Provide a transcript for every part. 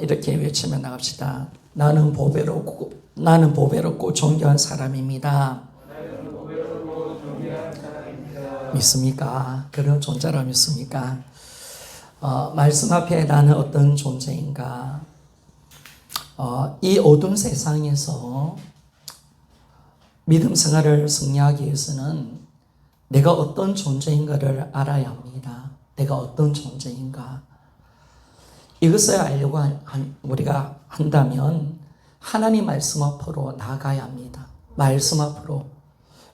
이렇게 외치며 나갑시다. 나는 보배롭고 존귀한 사람입니다. 믿습니까? 그런 존재라 믿습니까? 말씀 앞에 나는 어떤 존재인가? 이 어두운 세상에서 믿음 생활을 승리하기 위해서는 내가 어떤 존재인가를 알아야 합니다. 내가 어떤 존재인가? 이것을 알려고 우리가 한다면 하나님 말씀 앞으로 나가야 합니다. 말씀 앞으로.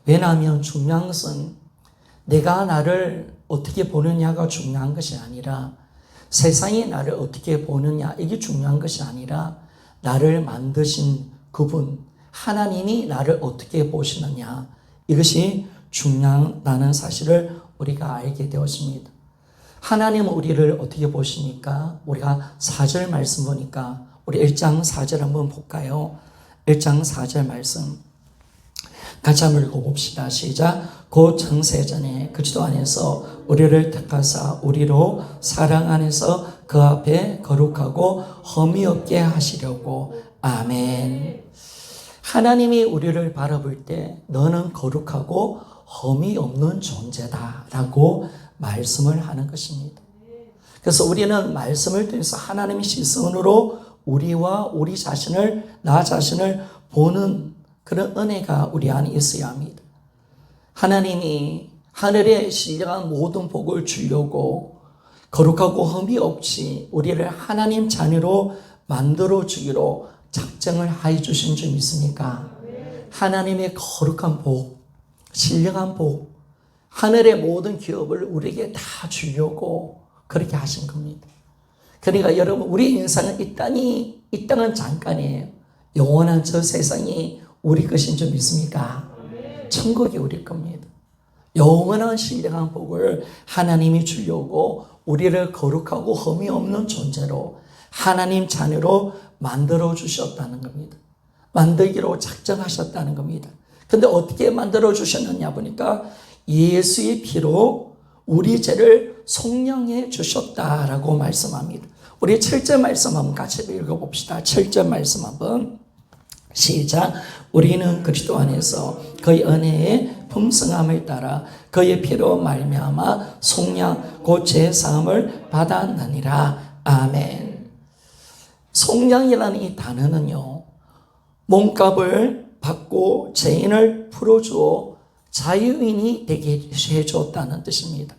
왜냐하면 중요한 것은 내가 나를 어떻게 보느냐가 중요한 것이 아니라 세상이 나를 어떻게 보느냐 이게 중요한 것이 아니라 나를 만드신 그분 하나님이 나를 어떻게 보시느냐 이것이 중요하다는 사실을 우리가 알게 되었습니다. 하나님은 우리를 어떻게 보십니까? 우리가 4절 말씀 보니까 우리 1장 4절 한번 볼까요? 1장 4절 말씀 같이 한번 읽어봅시다. 시작. 곧 창세전에 그리스도 안에서 우리를 택하사 우리로 사랑 안에서 그 앞에 거룩하고 흠이 없게 하시려고. 아멘. 하나님이 우리를 바라볼 때 너는 거룩하고 흠이 없는 존재다 라고 말씀을 하는 것입니다. 그래서 우리는 말씀을 통해서 하나님의 시선으로 우리와 우리 자신을 나 자신을 보는 그런 은혜가 우리 안에 있어야 합니다. 하나님이 하늘에 신령한 모든 복을 주려고 거룩하고 흠이 없이 우리를 하나님 자녀로 만들어 주기로 작정을 해 주신 줄 믿습니까? 하나님의 거룩한 복, 신령한 복, 하늘의 모든 기업을 우리에게 다 주려고 그렇게 하신 겁니다. 그러니까 여러분 우리 인생은 이 땅은 잠깐이에요. 영원한 저 세상이 우리 것인 줄 믿습니까? 천국이 우리 겁니다. 영원한 신령한 복을 하나님이 주려고 우리를 거룩하고 흠이 없는 존재로 하나님 자녀로 만들어 주셨다는 겁니다. 만들기로 작정하셨다는 겁니다. 근데 어떻게 만들어 주셨느냐 보니까 예수의 피로 우리 죄를 속량해 주셨다라고 말씀합니다. 우리 7절 말씀 한번 같이 읽어봅시다. 7절 말씀 한번 시작. 우리는 그리스도 안에서 그의 은혜의 풍성함을 따라 그의 피로 말미암아 속량 곧 죄 사함을 받았느니라. 아멘. 속량이라는 이 단어는요, 몸값을 받고 죄인을 풀어주어 자유인이 되게 해줬다는 뜻입니다.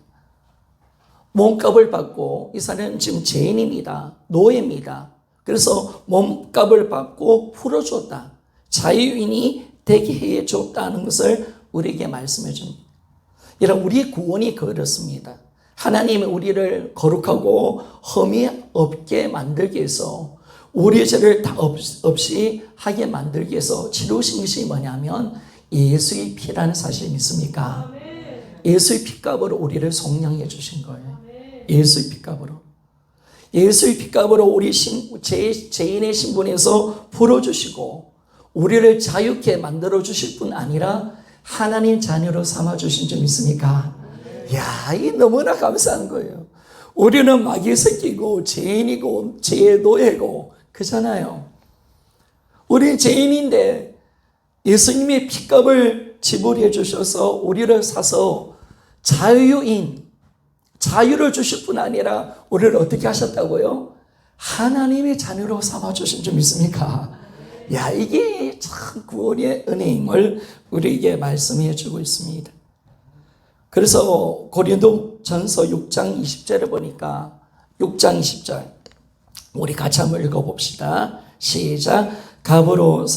몸값을 받고 이 사람은 지금 죄인입니다. 노예입니다. 그래서 몸값을 받고 풀어줬다. 자유인이 되게 해줬다는 것을 우리에게 말씀해 줍니다. 이런 우리 구원이 그렇습니다. 하나님이 우리를 거룩하고 흠이 없게 만들기 위해서 우리의 죄를 다 없이 하게 만들기 위해서 치르신 것이 뭐냐면 예수의 피라는 사실 믿습니까? 예수의 피값으로 우리를 속량해 주신 거예요. 예수의 피값으로. 예수의 피값으로 우리 죄인의 신분에서 풀어주시고 우리를 자유케 만들어 주실 뿐 아니라 하나님 자녀로 삼아 주신 줄 믿습니까? 이야, 이 너무나 감사한 거예요. 우리는 마귀의 새끼고 죄인이고 죄의 노예고 그잖아요. 우리 죄인인데 예수님의 피값을 지불해 주셔서 우리를 사서 자유를 주실 뿐 아니라 우리를 어떻게 하셨다고요? 하나님의 자녀로 삼아 주신 줄 믿습니까? 야, 이게 참 구원의 은혜임을 우리에게 말씀해 주고 있습니다. 그래서 고린도전서 6장 20절을 보니까 6장 20절 우리 같이 한번 읽어봅시다. 시작. 갑으로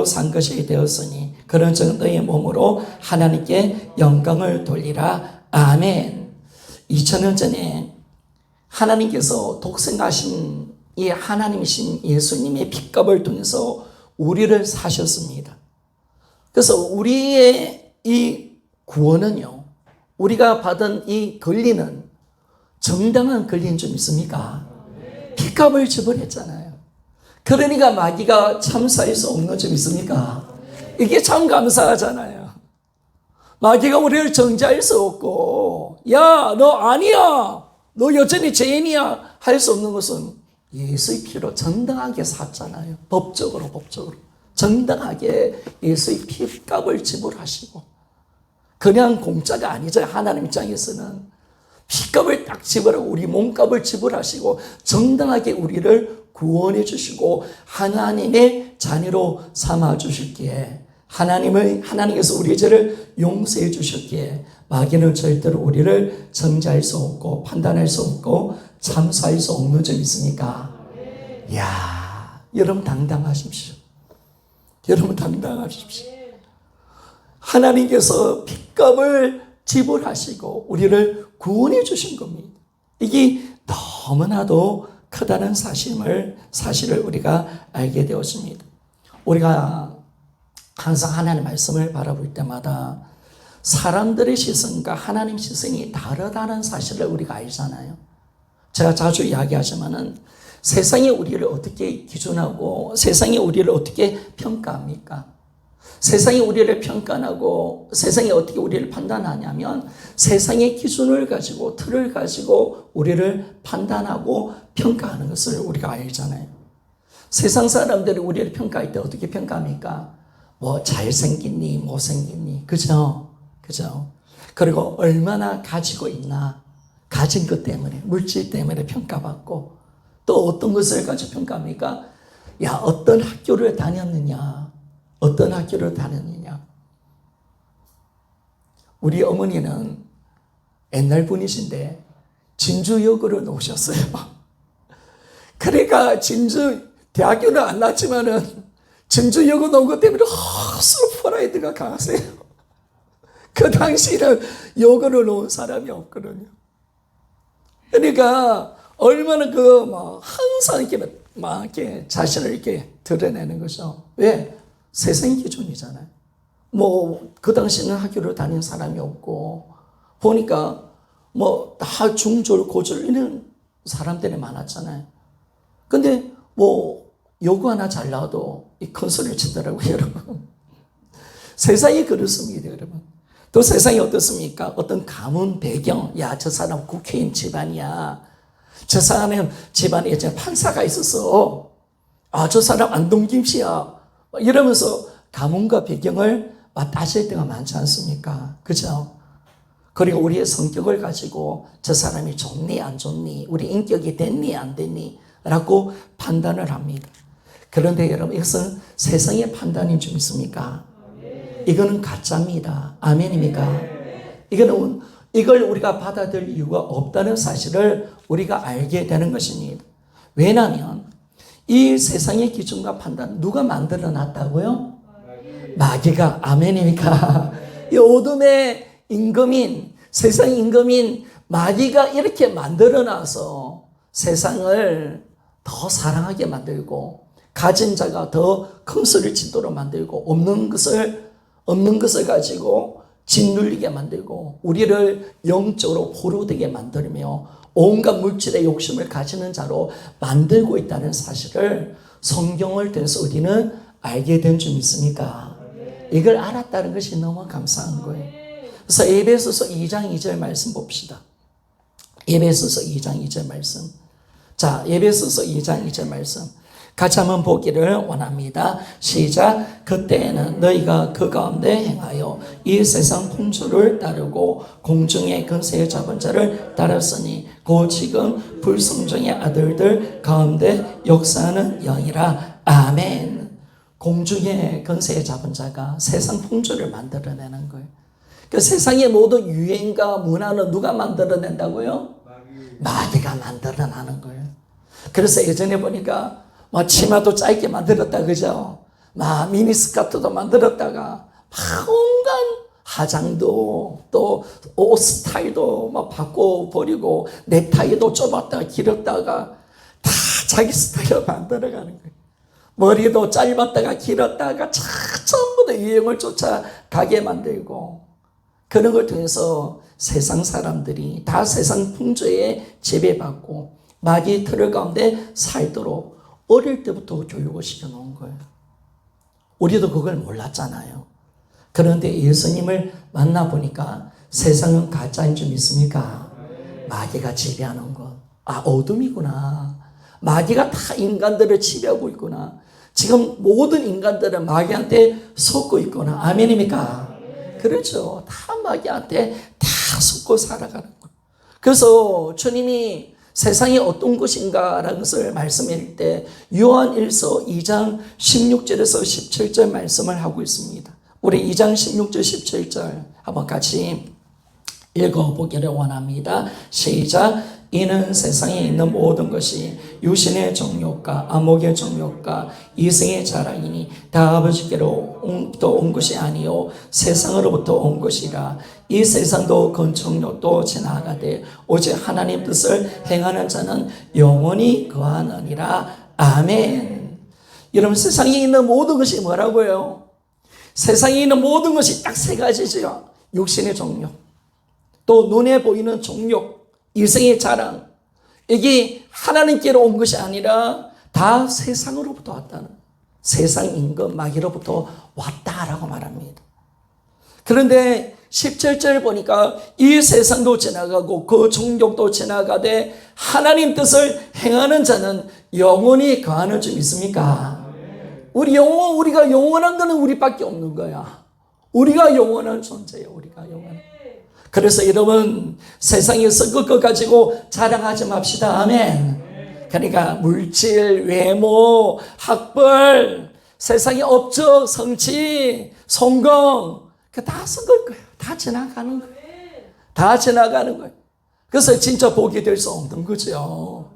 산 것이 되었으니 그런즉 너의 몸으로 하나님께 영광을 돌리라. 아멘. 2000년 전에 하나님께서 독생하신 이 하나님이신 예수님의 피값을 통해서 우리를 사셨습니다. 그래서 우리의 이 구원은요, 우리가 받은 이 권리는 정당한 권리인 줄 믿습니까? 피값을 지불했잖아요. 그러니까 마귀가 참사할 수 없는 줄 믿습니까? 이게 참 감사하잖아요. 마귀가 우리를 정죄할 수 없고, 야, 너 아니야, 너 여전히 죄인이야 할 수 없는 것은 예수의 피로 정당하게 샀잖아요. 법적으로. 정당하게 예수의 피값을 지불하시고. 그냥 공짜가 아니죠. 하나님 입장에서는. 피값을 딱 지불하고 우리 몸값을 지불하시고 정당하게 우리를 구원해 주시고 하나님의 자녀로 삼아 주실기에 하나님께서 우리의 죄를 용서해 주셨기에 마귀는 절대로 우리를 정죄할 수 없고 판단할 수 없고 참수할 수 없는 점 있습니까? 이야, 여러분 당당하십시오. 여러분 당당하십시오. 하나님께서 핏값을 지불하시고 우리를 구원해 주신 겁니다. 이게 너무나도 크다는 사실을 우리가 알게 되었습니다. 우리가 항상 하나님의 말씀을 바라볼 때마다 사람들의 시선과 하나님 시선이 다르다는 사실을 우리가 알잖아요. 제가 자주 이야기하지만은 세상이 우리를 어떻게 기준하고 세상이 우리를 어떻게 평가합니까? 세상이 우리를 평가하고 세상이 어떻게 우리를 판단하냐면 세상의 기준을 가지고 틀을 가지고 우리를 판단하고 평가하는 것을 우리가 알잖아요. 세상 사람들이 우리를 평가할 때 어떻게 평가합니까? 뭐 잘생겼니 못생겼니 그죠? 그리고 얼마나 가지고 있나 가진 것 때문에 물질 때문에 평가받고 또 어떤 것을 가지고 평가합니까? 야 어떤 학교를 다녔느냐 우리 어머니는 옛날 분이신데 진주여고를 나오셨어요. 그러니까 진주 대학교는 안 나왔지만은 진주여고 나온 것 때문에 스프라이드가 강하세요. 그 당시에는 여고를 나온 사람이 없거든요. 그러니까 얼마나 항상 이렇게 자신을 이렇게 드러내는 거죠. 왜? 세상 기준이잖아요. 그 당시에는 학교를 다닌 사람이 없고, 보니까 다 중졸, 고졸 이런 사람들이 많았잖아요. 근데 요거 하나 잘 나와도 이 큰 소리를 치더라고요, 여러분. 세상이 그렇습니다, 여러분. 또 세상이 어떻습니까? 어떤 가문 배경, 야, 저 사람 국회의원 집안이야. 저 사람 집안에 판사가 있었어. 아, 저 사람 안동김 씨야. 이러면서 가문과 배경을 따질 때가 많지 않습니까? 그죠? 그리고 우리의 성격을 가지고 저 사람이 좋니 안 좋니, 우리 인격이 됐니 안 됐니 라고 판단을 합니다. 그런데 여러분, 이것은 세상의 판단인 줄 믿습니까? 이거는 가짜입니다. 아멘입니까? 이걸 우리가 받아들일 이유가 없다는 사실을 우리가 알게 되는 것입니다. 왜냐하면 이 세상의 기준과 판단 누가 만들어 놨다고요? 마귀가. 아멘입니까? 이 어둠의 임금인, 세상 임금인 마귀가 이렇게 만들어 놔서 세상을 더 사랑하게 만들고 가진 자가 더 큰 소리를 치도록 만들고 없는 것을 가지고 짓눌리게 만들고 우리를 영적으로 포로되게 만들며 온갖 물질의 욕심을 가지는 자로 만들고 있다는 사실을 성경을 통해서 우리는 알게 된 줄 믿습니까? 이걸 알았다는 것이 너무 감사한 거예요. 그래서 에베소서 2장 2절 말씀 봅시다. 에베소서 2장 2절 말씀. 자, 에베소서 2장 2절 말씀. 같이 한번 보기를 원합니다. 시작. 그때에는 너희가 그 가운데 행하여 이 세상 풍조를 따르고 공중의 권세 잡은 자를 따랐으니 곧 지금 불성종의 아들들 가운데 역사하는 영이라. 아멘. 공중의 권세 잡은 자가 세상 풍조를 만들어내는 거예요. 그 세상의 모든 유행과 문화는 누가 만들어낸다고요? 마귀가 만들어내는 거예요. 그래서 예전에 보니까 치마도 짧게 만들었다, 그죠? 미니스커트도 만들었다가 온갖 화장도 또 옷 스타일도 바꿔버리고 넥타이도 좁았다가 길었다가 다 자기 스타일로 만들어가는 거예요. 머리도 짧았다가 길었다가 전부 다 유행을 쫓아가게 만들고 그런 걸 통해서 세상 사람들이 다 세상 풍조에 지배받고 마귀의 틀 가운데 살도록 어릴 때부터 교육을 시켜놓은 거예요. 우리도 그걸 몰랐잖아요. 그런데 예수님을 만나보니까 세상은 가짜인 줄 믿습니까? 마귀가 지배하는 것. 어둠이구나. 마귀가 다 인간들을 지배하고 있구나. 지금 모든 인간들은 마귀한테 속고 있구나. 아멘입니까? 그렇죠. 다 마귀한테 다 속고 살아가는 거예요. 그래서 주님이 세상이 어떤 것인가라는 것을 말씀할 때 요한일서 2장 16절에서 17절 말씀을 하고 있습니다. 우리 2장 16절 17절 한번 같이 읽어보기를 원합니다. 시작. 이는 세상에 있는 모든 것이 육신의 정욕과 안목의 정욕과 이생의 자랑이니 다 아버지께로부터 온 것이 아니요 세상으로부터 온 것이라. 이 세상도 건축력도 지나가되 오직 하나님 뜻을 행하는 자는 영원히 거하느니라. 아멘. 여러분, 세상에 있는 모든 것이 뭐라고요? 세상에 있는 모든 것이 딱 세 가지죠. 육신의 정욕, 또 눈에 보이는 정욕, 이생의 자랑. 이게 하나님께로 온 것이 아니라 다 세상으로부터 왔다는, 세상 임금 마귀로부터 왔다라고 말합니다. 그런데 17절 보니까 이 세상도 지나가고 그 정욕도 지나가되 하나님 뜻을 행하는 자는 영원히 거하는 줄 믿습니까? 우리가 영원한 것은 우리밖에 없는 거야. 우리가 영원한 존재예요. 우리가 영원한. 그래서 여러분, 세상에 썩을 것 가지고 자랑하지 맙시다. 아멘. 그러니까 물질, 외모, 학벌, 세상의 업적, 성취, 성공, 그 다 썩을 거예요. 다 지나가는 거예요. 다 지나가는 거예요. 그래서 진짜 복이 될 수 없는 거죠.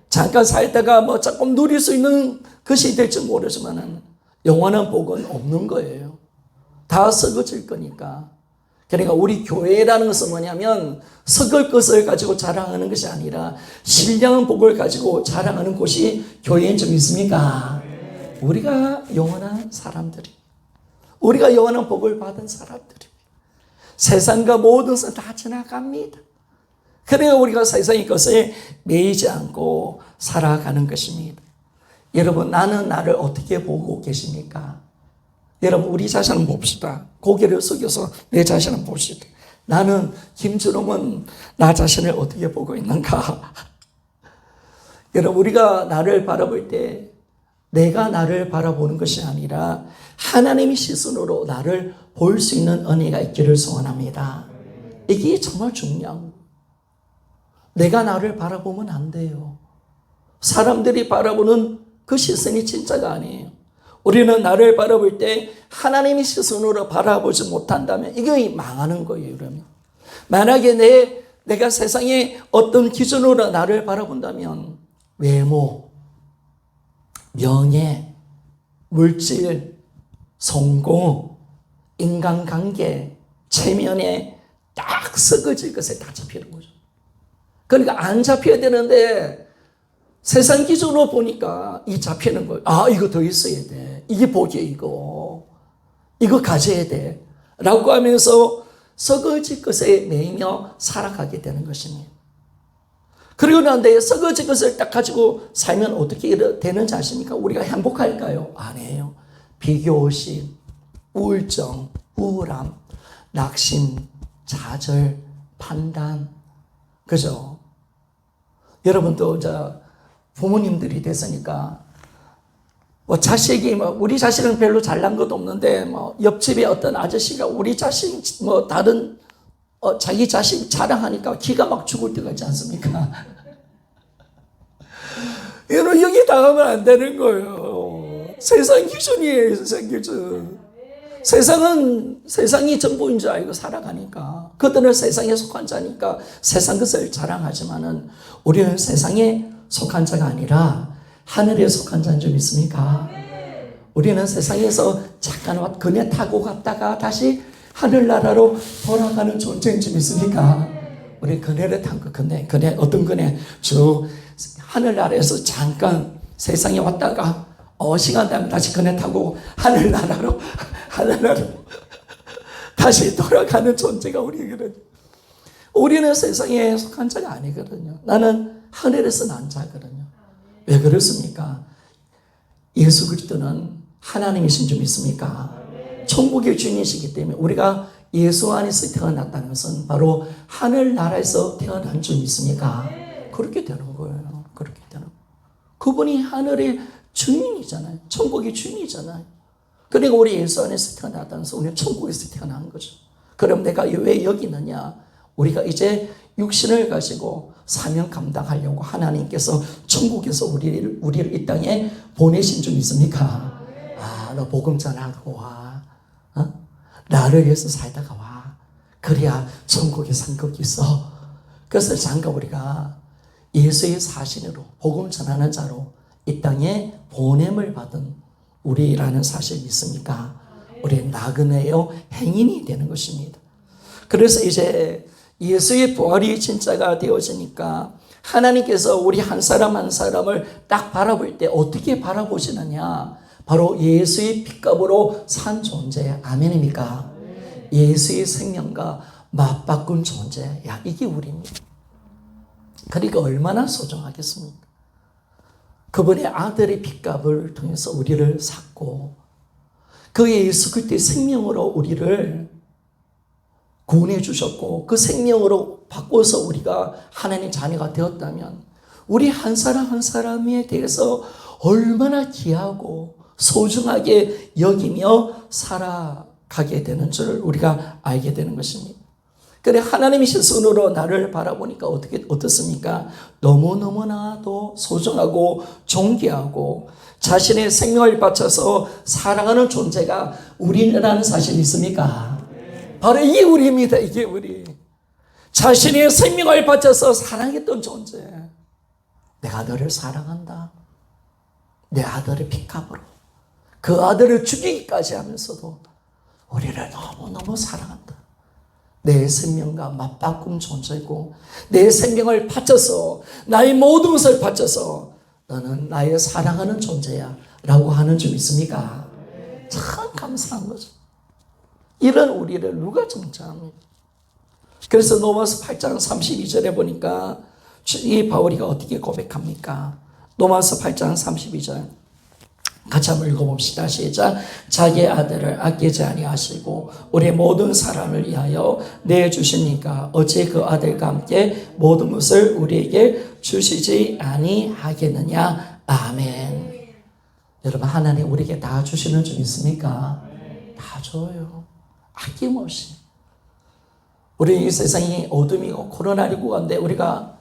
잠깐 살다가 뭐 조금 누릴 수 있는 것이 될지 모르지만 영원한 복은 없는 거예요. 다 썩어질 거니까. 그러니까 우리 교회라는 것은 뭐냐면 썩을 것을 가지고 자랑하는 것이 아니라 신령한 복을 가지고 자랑하는 곳이 교회인 줄 믿습니까? 우리가 영원한 사람들이, 우리가 영원한 복을 받은 사람들이, 세상과 모든 것은 다 지나갑니다. 그래야 우리가 세상의 것에 매이지 않고 살아가는 것입니다. 여러분, 나는 나를 어떻게 보고 계십니까? 여러분, 우리 자신을 봅시다. 고개를 숙여서 내 자신을 봅시다. 나는, 김준홍은 나 자신을 어떻게 보고 있는가? 여러분, 우리가 나를 바라볼 때 내가 나를 바라보는 것이 아니라 하나님의 시선으로 나를 볼 수 있는 은혜가 있기를 소원합니다. 이게 정말 중요한 거예요. 내가 나를 바라보면 안 돼요. 사람들이 바라보는 그 시선이 진짜가 아니에요. 우리는 나를 바라볼 때 하나님의 시선으로 바라보지 못한다면 이게 망하는 거예요. 그러면 만약에 내가 세상에 어떤 기준으로 나를 바라본다면 외모, 명예, 물질, 성공, 인간관계, 체면에 딱 썩어질 것에 다 잡히는 거죠. 그러니까 안 잡혀야 되는데 세상 기준으로 보니까 이 잡히는 거예요. 아, 이거 더 있어야 돼. 이게 복이야, 이거 가져야 돼. 라고 하면서 썩어질 것에 매이며 살아가게 되는 것입니다. 그리고 난데 썩어질 것을 딱 가지고 살면 어떻게 되는지 아십니까? 우리가 행복할까요? 아니에요. 비교의식, 우울증, 우울함, 낙심, 좌절, 판단. 그죠? 여러분도 부모님들이 됐으니까 뭐 자식이 우리 자식은 별로 잘난 것도 없는데 옆집에 어떤 아저씨가 우리 자식 다른 자기 자식 자랑하니까 기가 막 죽을 때가 있지 않습니까? 여러분, 여기 당하면 안 되는 거예요. 세상 기준이에요. 세상 기준. 세상이 전부인 줄 알고 살아가니까, 그들은 세상에 속한 자니까 세상 것을 자랑하지만은 우리는 세상에 속한 자가 아니라 하늘에 속한 자인 줄 믿습니까? 우리는 세상에서 잠깐 그네 타고 갔다가 다시 하늘나라로 돌아가는 존재인 줄 믿습니까? 우리 그네를 탄 거, 그네 어떤 그네? 저 하늘나라에서 잠깐 세상에 왔다가 시간 되면 다시 그네 타고 하늘나라로 다시 돌아가는 존재가 우리거든요. 우리는 세상에 속한 자가 아니거든요. 나는 하늘에서 난 자거든요. 왜 그렇습니까? 예수 그리스도는 하나님이신 줄 믿습니까? 천국의 주인이시기 때문에 우리가 예수 안에서 태어났다는 것은 바로 하늘나라에서 태어난 줄 믿습니까? 그렇게 되는 거예요. 그렇게 되는 거예요. 그분이 하늘의 주인이잖아요. 천국의 주인이잖아요. 그리고 우리 예수 안에서 태어나다면서 우리는 천국에서 태어난 거죠. 그럼 내가 왜 여기 있느냐? 우리가 이제 육신을 가지고 사명 감당하려고 하나님께서 천국에서 우리를 이 땅에 보내신 줄 믿습니까? 아, 너 복음 전하고 와. 나를 위해서 살다가 와. 그래야 천국에 상급이 있어. 그래서 잠깐 우리가 예수의 사신으로 복음 전하는 자로 이 땅에 보냄을 받은 우리라는 사실 믿습니까? 우리 나그네요 행인이 되는 것입니다. 그래서 이제 예수의 부활이 진짜가 되어지니까 하나님께서 우리 한 사람 한 사람을 딱 바라볼 때 어떻게 바라보시느냐? 바로 예수의 핏값으로 산 존재. 아멘입니까? 예수의 생명과 맞바꾼 존재. 야, 이게 우리입니다. 그러니까 얼마나 소중하겠습니까? 그분의 아들의 핏값을 통해서 우리를 샀고 그 예수 그리스도의 생명으로 우리를 구원해 주셨고 그 생명으로 바꿔서 우리가 하나님의 자녀가 되었다면 우리 한 사람 한 사람에 대해서 얼마나 귀하고 소중하게 여기며 살아가게 되는 줄 우리가 알게 되는 것입니다. 그래 하나님의 시선으로 나를 바라보니까 어떻습니까? 너무너무나도 소중하고 존귀하고 자신의 생명을 바쳐서 사랑하는 존재가 우리라는 사실 있습니까? 바로 이게 우리입니다. 이게 우리. 자신의 생명을 바쳐서 사랑했던 존재. 내가 너를 사랑한다. 내 아들의 핏값으로. 그 아들을 죽이기까지 하면서도 우리를 너무너무 사랑한다. 내 생명과 맞바꾼 존재고 내 생명을 바쳐서 나의 모든 것을 바쳐서 너는 나의 사랑하는 존재야 라고 하는 줄 믿습니까? 참 감사한 거죠. 이런 우리를 누가 정죄합니까? 그래서 로마서 8장 32절에 보니까 이 바울이가 어떻게 고백합니까? 로마서 8장 32절 같이 한번 읽어봅시다. 시작. 자기의 아들을 아끼지 아니하시고 우리 모든 사람을 위하여 내주시니까 어찌 그 아들과 함께 모든 것을 우리에게 주시지 아니하겠느냐. 아멘. 여러분 하나님 우리에게 다 주시는 줄 믿습니까? 다 줘요. 아낌없이. 우리 이 세상이 어둠이고 코로나19 가운데 우리가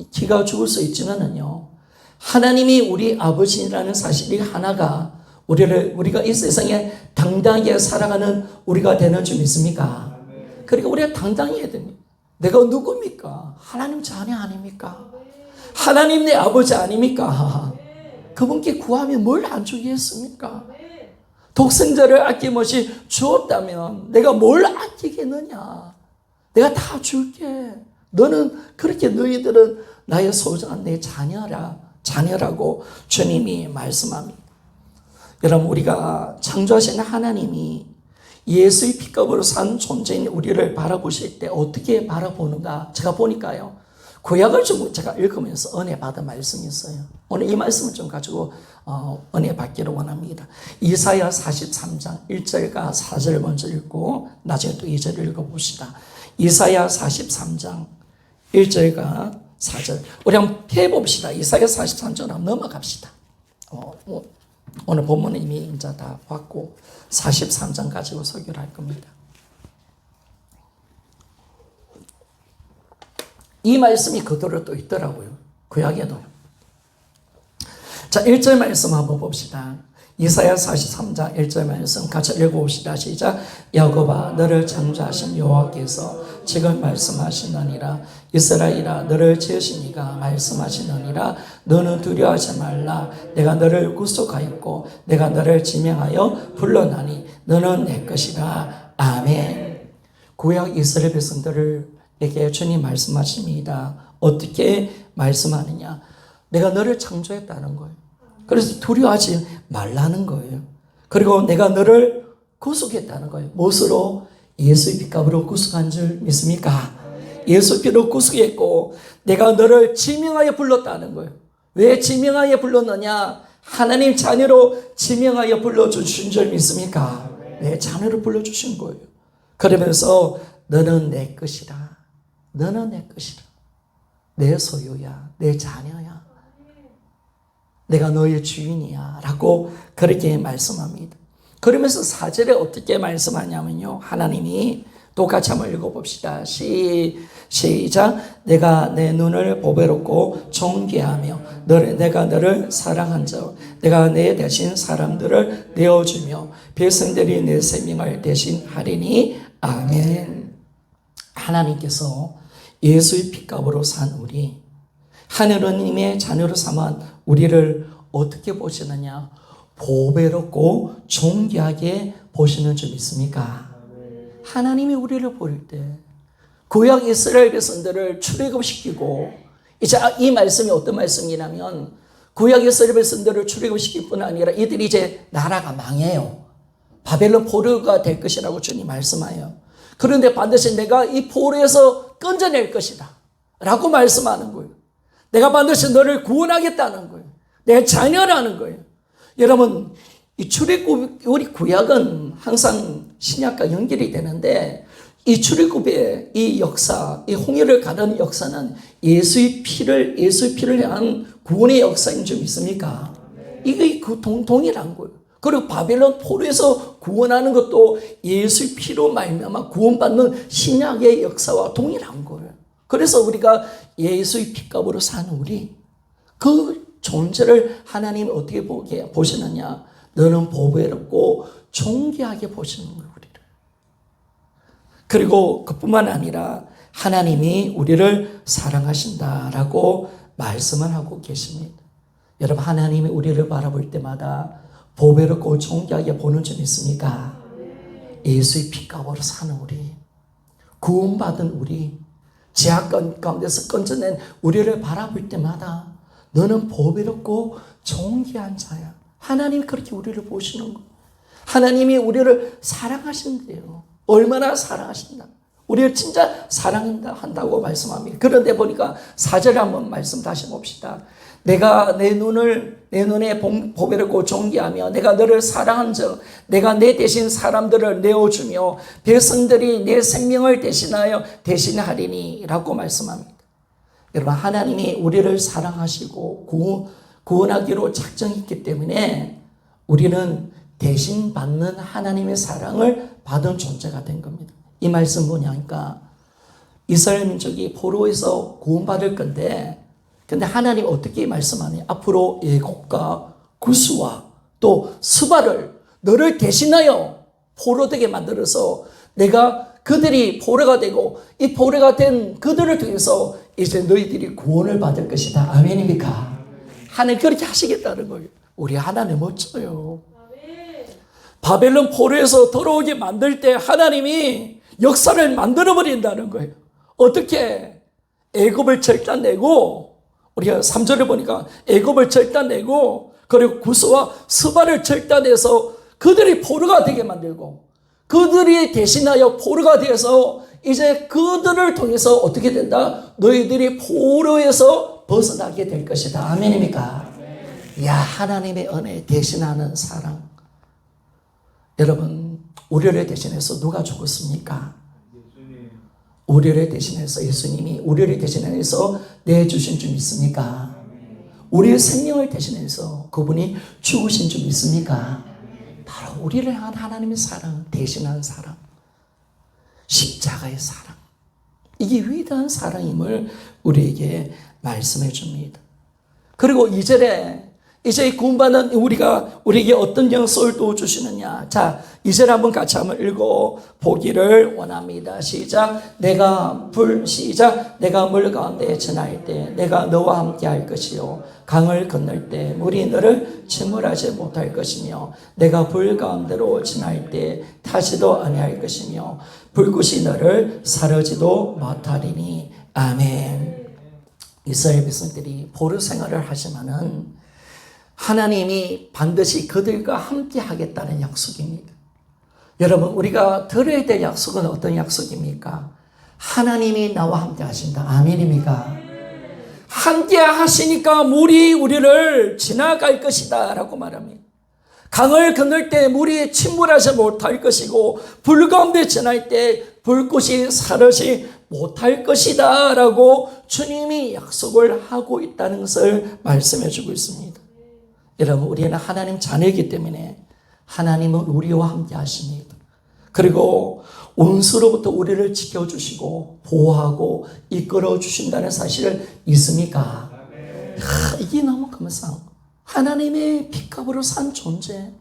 기가 죽을 수 있지만은요. 하나님이 우리 아버지라는 사실이 하나가 우리가 이 세상에 당당하게 살아가는 우리가 되는 줄 믿습니까? 그러니까 우리가 당당해야 됩니다. 내가 누굽니까? 하나님 자녀 아닙니까? 하나님 내 아버지 아닙니까? 그분께 구하면 뭘 안 주겠습니까? 독생자를 아낌없이 주었다면 내가 뭘 아끼겠느냐? 내가 다 줄게. 너희들은 나의 소중한 내 자녀라고 주님이 말씀합니다. 여러분 우리가 창조하신 하나님이 예수의 핏값으로 산 존재인 우리를 바라보실 때 어떻게 바라보는가? 제가 보니까요. 구약을 좀 제가 읽으면서 은혜 받은 말씀이 있어요. 오늘 이 말씀을 좀 가지고 은혜 받기를 원합니다. 이사야 43장 1절과 4절 먼저 읽고 나중에 또 2절 읽어봅시다. 이사야 43장 1절과 4절 우리 한번 해봅시다. 이사야 43절 한번 넘어갑시다. 오늘 본문은 이미 이제 다 봤고 43장 가지고 설교를 할 겁니다. 이 말씀이 그대로 또 있더라고요. 구약에도. 자, 1절 말씀 한번 봅시다. 이사야 43장 1절 말씀 같이 읽어봅시다. 시작. 야곱아 너를 창조하신 여호와께서 지금 말씀하시느니라. 이스라엘아 너를 지으신 이가 말씀하시느니라. 너는 두려워하지 말라. 내가 너를 구속하였고 내가 너를 지명하여 불러나니 너는 내 것이라. 아멘. 구약 이스라엘 백성들에게 주님 말씀하십니다. 어떻게 말씀하느냐? 내가 너를 창조했다는 거예요. 그래서 두려워하지 말라는 거예요. 그리고 내가 너를 구속했다는 거예요. 무엇으로? 예수의 핏값으로 구속한 줄 믿습니까? 예수 피로 구속했고 내가 너를 지명하여 불렀다는 거예요. 왜 지명하여 불렀느냐? 하나님 자녀로 지명하여 불러주신 줄 믿습니까? 내 자녀로 불러주신 거예요. 그러면서 너는 내 것이다. 너는 내 것이다. 내 소유야. 내 자녀야. 내가 너의 주인이야 라고 그렇게 말씀합니다. 그러면서 4절에 어떻게 말씀하냐면요, 하나님이 똑같이 한번 읽어봅시다. 시작. 내가 내 눈을 보배롭고 존귀하며 내가 너를 사랑한즉 내가 내 대신 사람들을 내어주며 백성들이 내 생명을 대신하리니. 아멘. 하나님께서 예수의 피값으로 산 우리, 하느님의 자녀로 삼은 우리를 어떻게 보시느냐? 보배롭고 존귀하게 보시는 줄 믿습니까? 하나님이 우리를 볼 때 구약 이스라엘 백성들을 출애굽시키고, 이제 이 말씀이 어떤 말씀이냐면 구약 이스라엘 백성들을 출애굽시킬 뿐 아니라 이들이 이제 나라가 망해요. 바벨론 포로가 될 것이라고 주님 말씀하여. 그런데 반드시 내가 이 포로에서 건져낼 것이다 라고 말씀하는 거예요. 내가 반드시 너를 구원하겠다는 거예요. 내 자녀라는 거예요. 여러분, 이 출애굽, 우리 구약은 항상 신약과 연결이 되는데, 이 출애굽의 이 역사, 이 홍해를 가르는 역사는 예수의 피를 향한 구원의 역사인 줄 믿습니까? 이게 그 동일한 거예요. 그리고 바벨론 포로에서 구원하는 것도 예수의 피로 말미암아 구원받는 신약의 역사와 동일한 거예요. 그래서 우리가 예수의 피값으로 산 우리, 그 존재를 하나님이 어떻게 보시느냐? 너는 보배롭고 존귀하게 보시는 거예요, 우리를. 그리고 그뿐만 아니라 하나님이 우리를 사랑하신다라고 말씀을 하고 계십니다. 여러분, 하나님이 우리를 바라볼 때마다 보배롭고 존귀하게 보는 줄 믿습니까? 예수의 피값으로 사는 우리, 구원받은 우리, 죄악 가운데서 건져낸 우리를 바라볼 때마다 너는 보배롭고 존귀한 자야. 하나님이 그렇게 우리를 보시는 거예요. 하나님이 우리를 사랑하신대요. 얼마나 사랑하신다. 우리를 진짜 사랑한다고 말씀합니다. 그런데 보니까 4절에 한번 말씀 다시 봅시다. 내가 내 눈에 보배롭고 존귀하며 내가 너를 사랑한즉 내가 내 대신 사람들을 내어주며 백성들이 내 생명을 대신하리니 라고 말씀합니다. 여러분, 하나님이 우리를 사랑하시고 구원하기로 작정했기 때문에 우리는 대신 받는 하나님의 사랑을 받은 존재가 된 겁니다. 이 말씀 뭐냐니까 이스라엘 민족이 포로에서 구원받을 건데, 근데 하나님 어떻게 말씀하냐? 앞으로 애굽과 구스와 또 스바를 너를 대신하여 포로되게 만들어서 내가 그들이 포로가 되고 이 포로가 된 그들을 통해서 이제 너희들이 구원을 받을 것이다. 아멘입니까? 하나님 그렇게 하시겠다는 거예요. 우리 하나님 멋져요. 바벨론 포로에서 돌아오게 만들 때 하나님이 역사를 만들어버린다는 거예요. 어떻게? 애굽을 절단내고, 우리가 3절을 보니까 애굽을 절단내고 그리고 구스와 스바를 절단해서 그들이 포로가 되게 만들고, 그들이 대신하여 포로가 되어서 이제 그들을 통해서 어떻게 된다? 너희들이 포로에서 벗어나게 될 것이다. 아멘입니까? 야, 하나님의 은혜 대신하는 사랑. 여러분, 우리를 대신해서 누가 죽었습니까? 우리를 대신해서 예수님이 우리를 대신해서 내주신 줄 믿습니까? 우리의 생명을 대신해서 그분이 죽으신 줄 믿습니까? 바로 우리를 향한 하나님의 사랑, 대신한 사랑, 십자가의 사랑, 이게 위대한 사랑임을 우리에게 말씀해 줍니다. 그리고 2절에 이제 구원받는 우리에게 어떤 약속을 또 주시느냐. 자, 2절 한번 같이 한번 읽어 보기를 원합니다. 시작. 내가 물 가운데 지날 때 내가 너와 함께 할 것이요 강을 건널 때 물이 너를 침몰하지 못할 것이며 내가 불 가운데로 지날 때 타지도 아니할 것이며 불꽃이 너를 사르지도 못하리니. 아멘. 이스라엘 백성들이 포로 생활을 하지만은 하나님이 반드시 그들과 함께 하겠다는 약속입니다. 여러분, 우리가 들어야 될 약속은 어떤 약속입니까? 하나님이 나와 함께 하신다. 아멘입니까? 함께 하시니까 물이 우리를 지나갈 것이다 라고 말합니다. 강을 건널 때 물이 침몰하지 못할 것이고 불 가운데 지날 때 불꽃이 사르지 못할 것이다 라고 주님이 약속을 하고 있다는 것을 말씀해 주고 있습니다. 여러분, 우리는 하나님 자녀이기 때문에 하나님은 우리와 함께 하십니다. 그리고 원수로부터 우리를 지켜주시고 보호하고 이끌어 주신다는 사실을 믿습니까? 이게 너무 감사한 거. 하나님의 핏값으로 산 존재,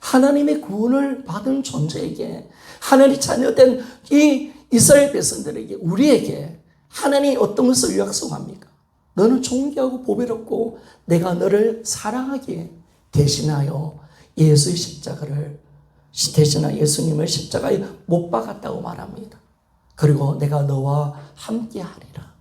하나님의 구원을 받은 존재에게, 하나님의 자녀된 이 이스라엘 백성들에게, 우리에게 하나님이 어떤 것을 약속합니까? 너는 존귀하고 보배롭고 내가 너를 사랑하기에 대신하여 예수의 십자가를 대신하여 예수님을 십자가에 못 박았다고 말합니다. 그리고 내가 너와 함께 하리라.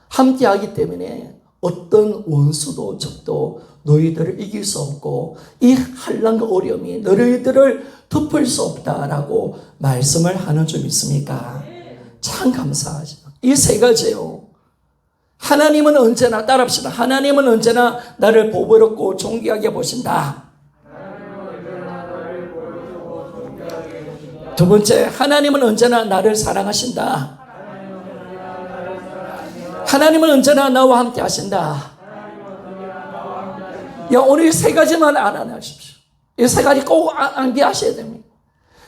함께 하기 때문에 어떤 원수도 적도 너희들을 이길 수 없고 이 환난과 어려움이 너희들을 덮을 수 없다라고 말씀을 하는 줄 믿습니까? 참 감사하죠. 이 세 가지요. 하나님은 언제나, 따라합시다. 하나님은 언제나 나를 보배롭고 존귀하게 보신다. 두 번째, 하나님은 언제나 나를 사랑하신다. 하나님은 언제나 나와 함께 하신다. 오늘 이 세 가지만 알아내십시오. 이 세 가지 꼭 암기하셔야 됩니다.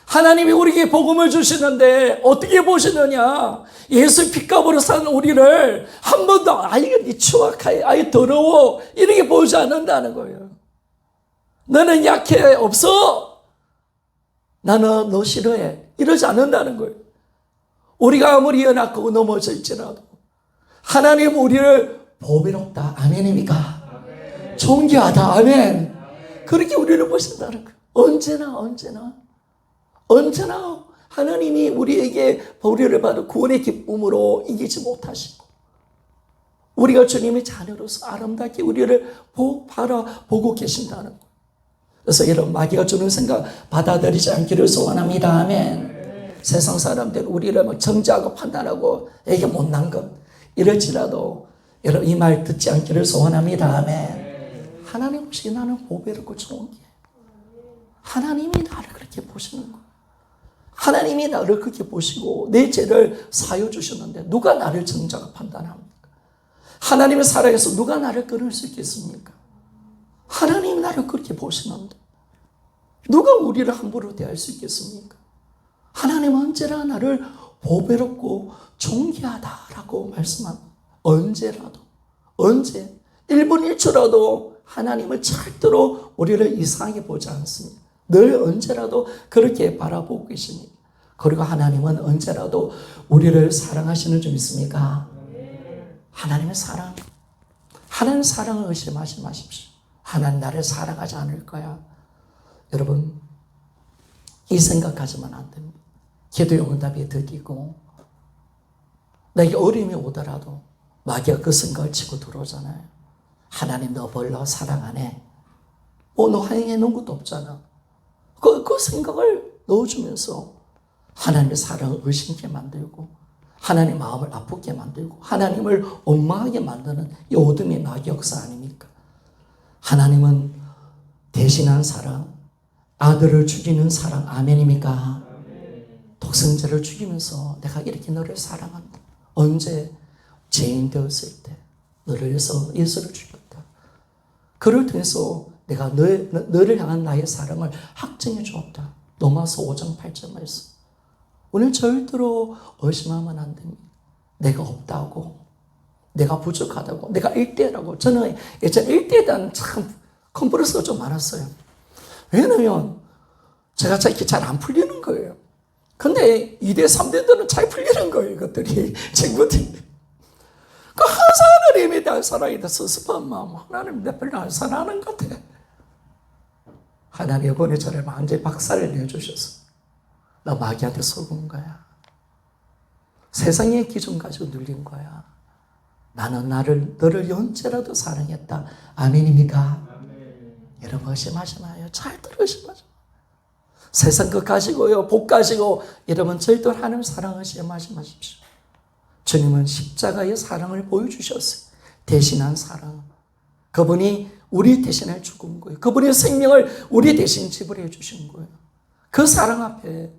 하나님이 우리에게 복음을 주시는데 어떻게 보시느냐? 예수 핏값으로 산 우리를 한 번도 이게 추악해, 더러워 이렇게 보지 않는다는 거예요. 너는 약해, 없어. 나는 너 싫어해. 이러지 않는다는 거예요. 우리가 아무리 연약하고 넘어질지라도 하나님 우리를 보배롭다. 아멘입니까? 존귀하다. 아멘. 그렇게 우리를 보신다는 거예요. 언제나 하나님이 우리에게 보리를 받은 구원의 기쁨으로 이기지 못하시고 우리가 주님의 자녀로서 아름답게 우리를 바라보고 계신다는 거예요. 그래서 여러분, 마귀가 주는 생각 받아들이지 않기를 소원합니다. 아멘. 세상 사람들 우리를 막 정죄하고 판단하고 이게 못난 것 이럴지라도 여러분 이 말 듣지 않기를 소원합니다. 아멘. 하나님 없이 나는 보배롭고 좋은 게 하나님이 나를 그렇게 보시는 거예요. 하나님이 나를 그렇게 보시고 내 죄를 사여 주셨는데 누가 나를 정죄하고 판단합니까? 하나님을 사랑해서 누가 나를 끊을 수 있겠습니까? 하나님이 나를 그렇게 보시는데 누가 우리를 함부로 대할 수 있겠습니까? 하나님은 언제나 나를 보배롭고 존귀하다라고 말씀합니다. 언제라도, 1분 1초라도 하나님은 절대로 우리를 이상하게 보지 않습니다. 늘 언제라도 그렇게 바라보고 계십니다. 그리고 하나님은 언제라도 우리를 사랑하시는 줄 믿습니까? 하나님의 사랑, 하나님의 사랑을 의심하지 마십시오. 하나님 나를 사랑하지 않을 거야. 여러분, 이 생각하지만 안 됩니다. 기도의 응답이 드디고 내게 어려움이 오더라도 마귀가 그 생각을 치고 들어오잖아요. 하나님 너 별로 사랑 안 해. 너 하행해 놓은 것도 없잖아. 그 생각을 넣어주면서 하나님의 사랑을 의심케 만들고 하나님의 마음을 아프게 만들고 하나님을 원망하게 만드는 이 어둠의 마귀 역사 아닙니까? 하나님은 대신한 사랑, 아들을 죽이는 사랑, 아멘입니까? 독생자를 죽이면서 내가 이렇게 너를 사랑한다. 언제? 죄인 되었을 때 너를 위해서 예수를 죽였다. 그를 통해서 내가 너를 향한 나의 사랑을 확증해 주었다. 로마서 5장 8절 말씀. 우리는 절대로 의심하면 안 됩니다. 내가 없다고, 내가 부족하다고, 내가 1대라고. 저는 예전에 1대에 대한 참 컴플렉스가 좀 많았어요. 왜냐면 제가 이렇게 잘 안 풀리는 거예요. 근데 2대, 3대들은 잘 풀리는 거예요. 이것들이, 친구들이. 항상 하나님에 대한 사랑에 대해서 습한 마음, 하나님 내 별로 안 사랑하는 것 같아. 하나님 이번에 저를 완전히 박살을 내주셔서 나 마귀한테 속은 거야. 세상의 기준 가지고 눌린 거야. 나는 너를 언제라도 사랑했다. 아멘입니까? 아멘. 여러분 의심하지 마요. 절대로 의심하지 마요. 세상 것 가지고요, 복 가지고 여러분 절대로 하나님 사랑 의심하지 마십시오. 주님은 십자가의 사랑을 보여주셨어요. 대신한 사랑. 그분이 우리 대신에 죽은 거예요. 그분의 생명을 우리 대신 지불해 주신 거예요. 그 사랑 앞에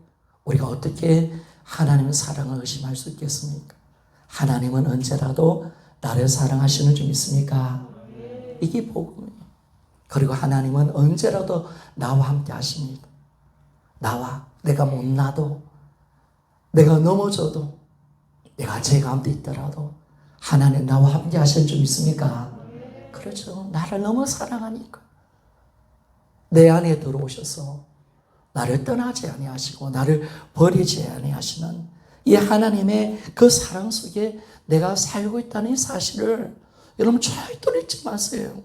우리가 어떻게 하나님의 사랑을 의심할 수 있겠습니까? 하나님은 언제라도 나를 사랑하시는 줄 믿습니까? 이게 복음이에요. 그리고 하나님은 언제라도 나와 함께 하십니다. 나와 내가 못나도, 내가 넘어져도, 내가 죄 가운데 있더라도 하나님 나와 함께 하실 줄 믿습니까? 그렇죠. 나를 너무 사랑하니까 내 안에 들어오셔서 나를 떠나지 아니하시고 나를 버리지 아니하시는 이 하나님의 그 사랑 속에 내가 살고 있다는 이 사실을 여러분 절대 잊지 마세요.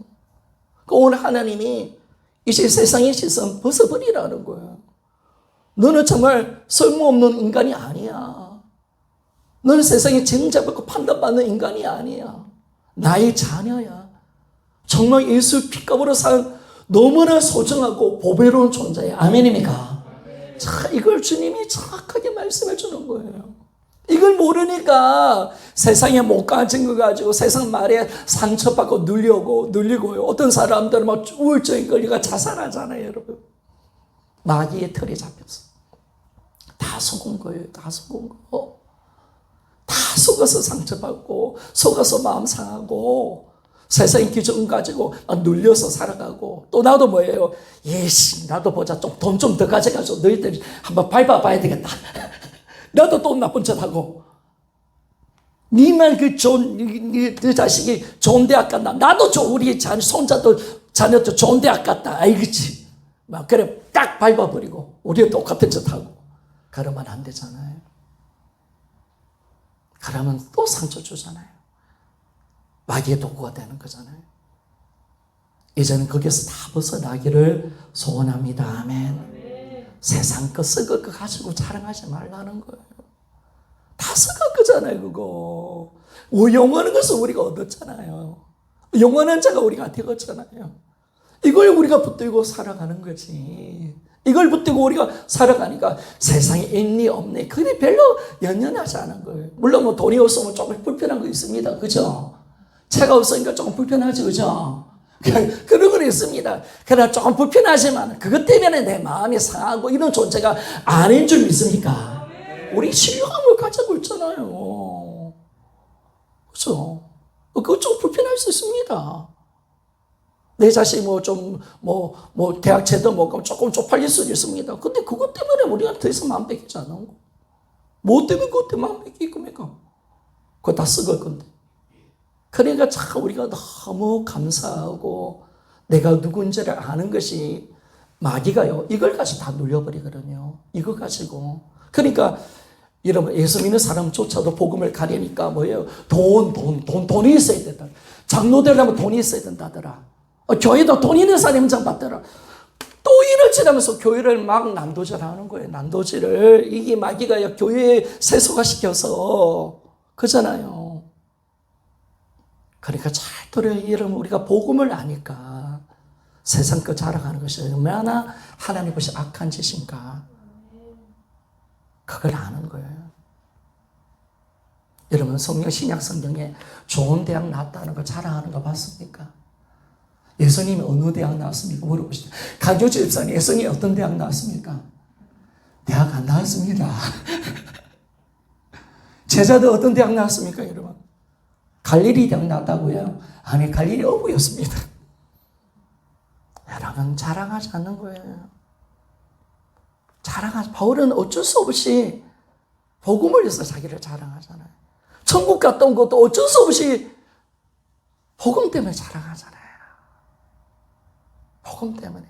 오늘 하나님이 이제 세상의 시선 벗어버리라는 거예요. 너는 정말 쓸모없는 인간이 아니야. 너는 세상에 정죄받고 판단받는 인간이 아니야. 나의 자녀야. 정말 예수 핏값으로 산 너무나 소중하고 보배로운 존재야. 아멘입니까? 자, 이걸 주님이 정확하게 말씀해 주는 거예요. 이걸 모르니까 세상에 못 가진 거 가지고 세상 말에 상처받고 눌리고요. 어떤 사람들은 막 우울증에 걸리가 자살하잖아요, 여러분. 마귀의 털에 잡혀서. 다 속은 거예요. 다 속은 거. 다 속아서 상처받고, 속아서 마음 상하고, 세상의 기준 가지고 눌려서 살아가고, 또 나도 뭐예요? 예씨, 나도 보자. 돈 좀 더 가져가지고 너희들이 한번 밟아봐야 되겠다. 나도 돈 나쁜 척 하고. 니만 그 자식이 좋은 대학 갔나? 나도 우리 자녀도 좋은 대학 갔다. 알겠지? 막, 그래, 딱 밟아버리고, 우리가 똑같은 척 하고. 그러면 안 되잖아요. 그러면 또 상처 주잖아요. 마귀의 도구가 되는 거잖아요. 이제는 거기서 다 벗어나기를 소원합니다. 아멘. 세상 거 썩을 거 가지고 자랑하지 말라는 거예요. 다 썩을 거잖아요, 그거. 영원한 것을 우리가 얻었잖아요. 영원한 자가 우리가 되었잖아요. 이걸 우리가 붙들고 살아가는 거지. 이걸 붙들고 우리가 살아가니까 세상에 있니 없니 그게 별로 연연하지 않은 거예요. 물론 뭐 돈이 없으면 조금 불편한 거 있습니다. 그죠? 차가 없으니까 조금 불편하지, 그죠? 그런 건 있습니다. 그러나 조금 불편하지만 그것 때문에 내 마음이 상하고 이런 존재가 아닌 줄 믿습니까? 우리 신령함을 가지고 있잖아요. 그죠? 그거 좀 불편할 수 있습니다. 내 자식이 대학 제도 못 조금 쪽팔릴 수도 있습니다. 근데 그것 때문에 우리가 더 이상 마음 뺏기지 않는 거. 뭐 때문에 그것 때문에 마음 뺏길 겁니까? 그거 다 썩을 건데. 그러니까 참 우리가 너무 감사하고 내가 누군지를 아는 것이 마귀가요. 이걸 가지고 다 눌려버리거든요. 이거 가지고. 그러니까 여러분 예수 믿는 사람조차도 복음을 가리니까 뭐예요? 돈이 있어야 된다. 장로되려면 돈이 있어야 된다더라. 교회도 돈 있는 사람 인정 받더라. 또 이럴지라면서 교회를 막 난도질하는 거예요. 난도질을. 이게 마귀가 교회에 세속화시켜서 그잖아요. 그러니까 잘 들어요. 여러분 우리가 복음을 아니까 세상 거 자랑하는 것이 얼마나 하나님 것이 악한 짓인가. 그걸 아는 거예요. 여러분 신약 성경에 좋은 대학 나왔다는 거 자랑하는 거 봤습니까? 예수님이 어느 대학 나왔습니까? 물어보시죠. 강교주 집사님, 예수님이 어떤 대학 나왔습니까? 대학 안 나왔습니다. 제자들 어떤 대학 나왔습니까, 여러분? 갈릴리 대학 나왔다고요? 아니, 갈릴리 어부였습니다. 여러분, 자랑하지 않는 거예요. 바울은 어쩔 수 없이 복음을 위해서 자기를 자랑하잖아요. 천국 갔다 온 것도 어쩔 수 없이 복음 때문에 자랑하잖아요. 복음 때문에.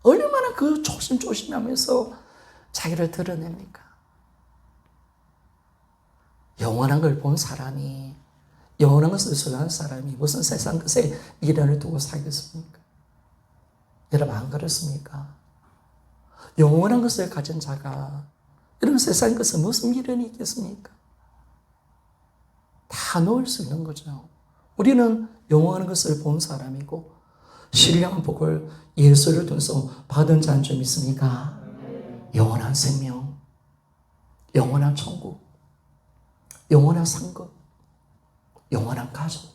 얼마나 그 조심조심하면서 자기를 드러냅니까? 영원한 걸 본 사람이, 영원한 것을 소유한 사람이 무슨 세상 것에 미련을 두고 살겠습니까? 여러분 안 그렇습니까? 영원한 것을 가진 자가 이런 세상 것에 무슨 미련이 있겠습니까? 다 놓을 수 있는 거죠. 우리는 영원한 것을 본 사람이고 신령한 복을 예수를 통해서 받은 자인 줄 믿습니까? 영원한 생명, 영원한 천국, 영원한 상급, 영원한 가족.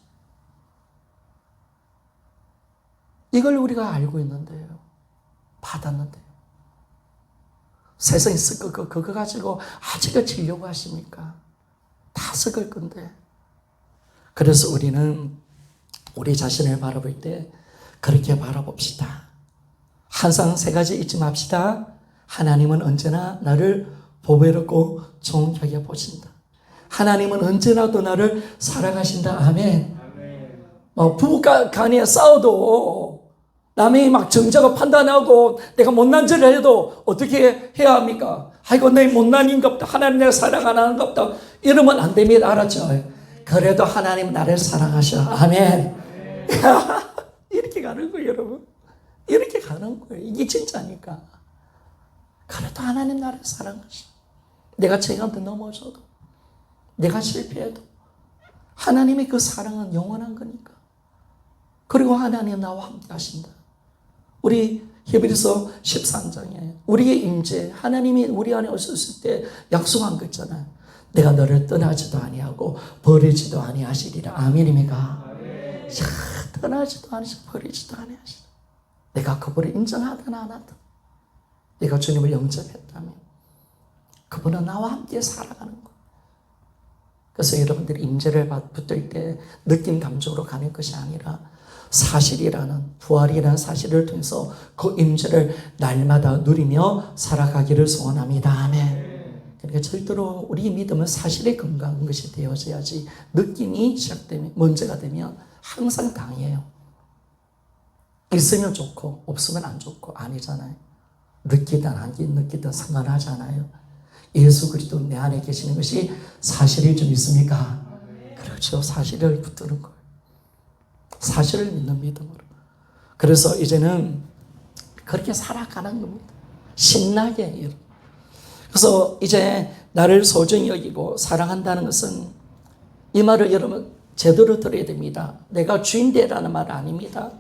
이걸 우리가 알고 있는데요. 받았는데요. 세상에 썩을 거 그거 가지고 아직은 지려고 하십니까? 다 썩을 건데. 그래서 우리는 우리 자신을 바라볼 때 그렇게 바라봅시다. 항상 세 가지 잊지 맙시다. 하나님은 언제나 나를 보배롭고 좋은 격에 보신다. 하나님은 언제나도 나를 사랑하신다. 아멘. 부부가 간에 싸워도 남이 막 정죄가 판단하고 내가 못난 짓을 해도 어떻게 해야 합니까? 아이고 내 못난인가 보다. 하나님 내가 사랑 안 하는가 보다. 이러면 안 됩니다. 알았죠? 그래도 하나님 나를 사랑하셔. 아멘. 이렇게 가는 거예요, 여러분. 이렇게 가는 거예요. 이게 진짜니까. 그래도 하나님 나를 사랑하셔. 내가 죄가도 넘어져도, 내가 실패해도 하나님의 그 사랑은 영원한 거니까. 그리고 하나님 나와 함께 하신다. 우리 히브리서 13장에 우리의 임재, 하나님이 우리 안에 오셨을 때 약속한 거 있잖아요. 내가 너를 떠나지도 아니하고 버리지도 아니하시리라. 아멘입니까? 자, 떠나지도 아니시고 버리지도 아니하시리라. 내가 그분을 인정하든 안 하든, 내가 주님을 영접했다면 그분은 나와 함께 살아가는 거예요. 그래서 여러분들이 임재를 붙들 때 느낌 감정으로 가는 것이 아니라 사실이라는, 부활이라는 사실을 통해서 그 임재를 날마다 누리며 살아가기를 소원합니다. 아멘. 그러니까 절대로 우리 믿음은 사실에 근거한 것이 되어져야지, 느낌이 시작되면, 문제가 되면 항상 당해요. 있으면 좋고 없으면 안 좋고 아니잖아요. 느끼든 안 느끼든 상관하잖아요. 예수 그리스도 내 안에 계시는 것이 사실이 좀 있습니까? 그렇죠. 사실을 붙드는 거예요. 사실을 믿는 믿음으로. 그래서 이제는 그렇게 살아가는 겁니다. 신나게. 그래서 이제 나를 소중히 여기고 사랑한다는 것은, 이 말을 여러분 제대로 들어야 됩니다. 내가 주인되라는 말 아닙니다.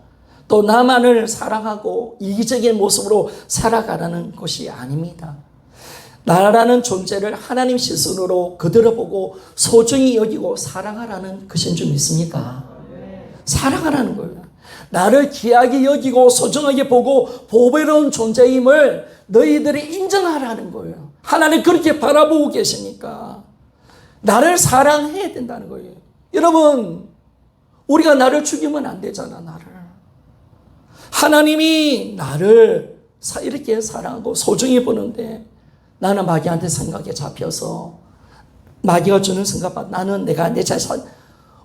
또 나만을 사랑하고 이기적인 모습으로 살아가라는 것이 아닙니다. 나라는 존재를 하나님 시선으로 그대로 보고 소중히 여기고 사랑하라는 것인 줄 믿습니까? 사랑하라는 거예요. 나를 귀하게 여기고 소중하게 보고 보배로운 존재임을 너희들이 인정하라는 거예요. 하나님 그렇게 바라보고 계시니까 나를 사랑해야 된다는 거예요. 여러분, 우리가 나를 죽이면 안 되잖아. 나를. 하나님이 나를 이렇게 사랑하고 소중히 보는데, 나는 마귀한테 생각에 잡혀서 마귀가 주는 생각, 나는 내가 내 자신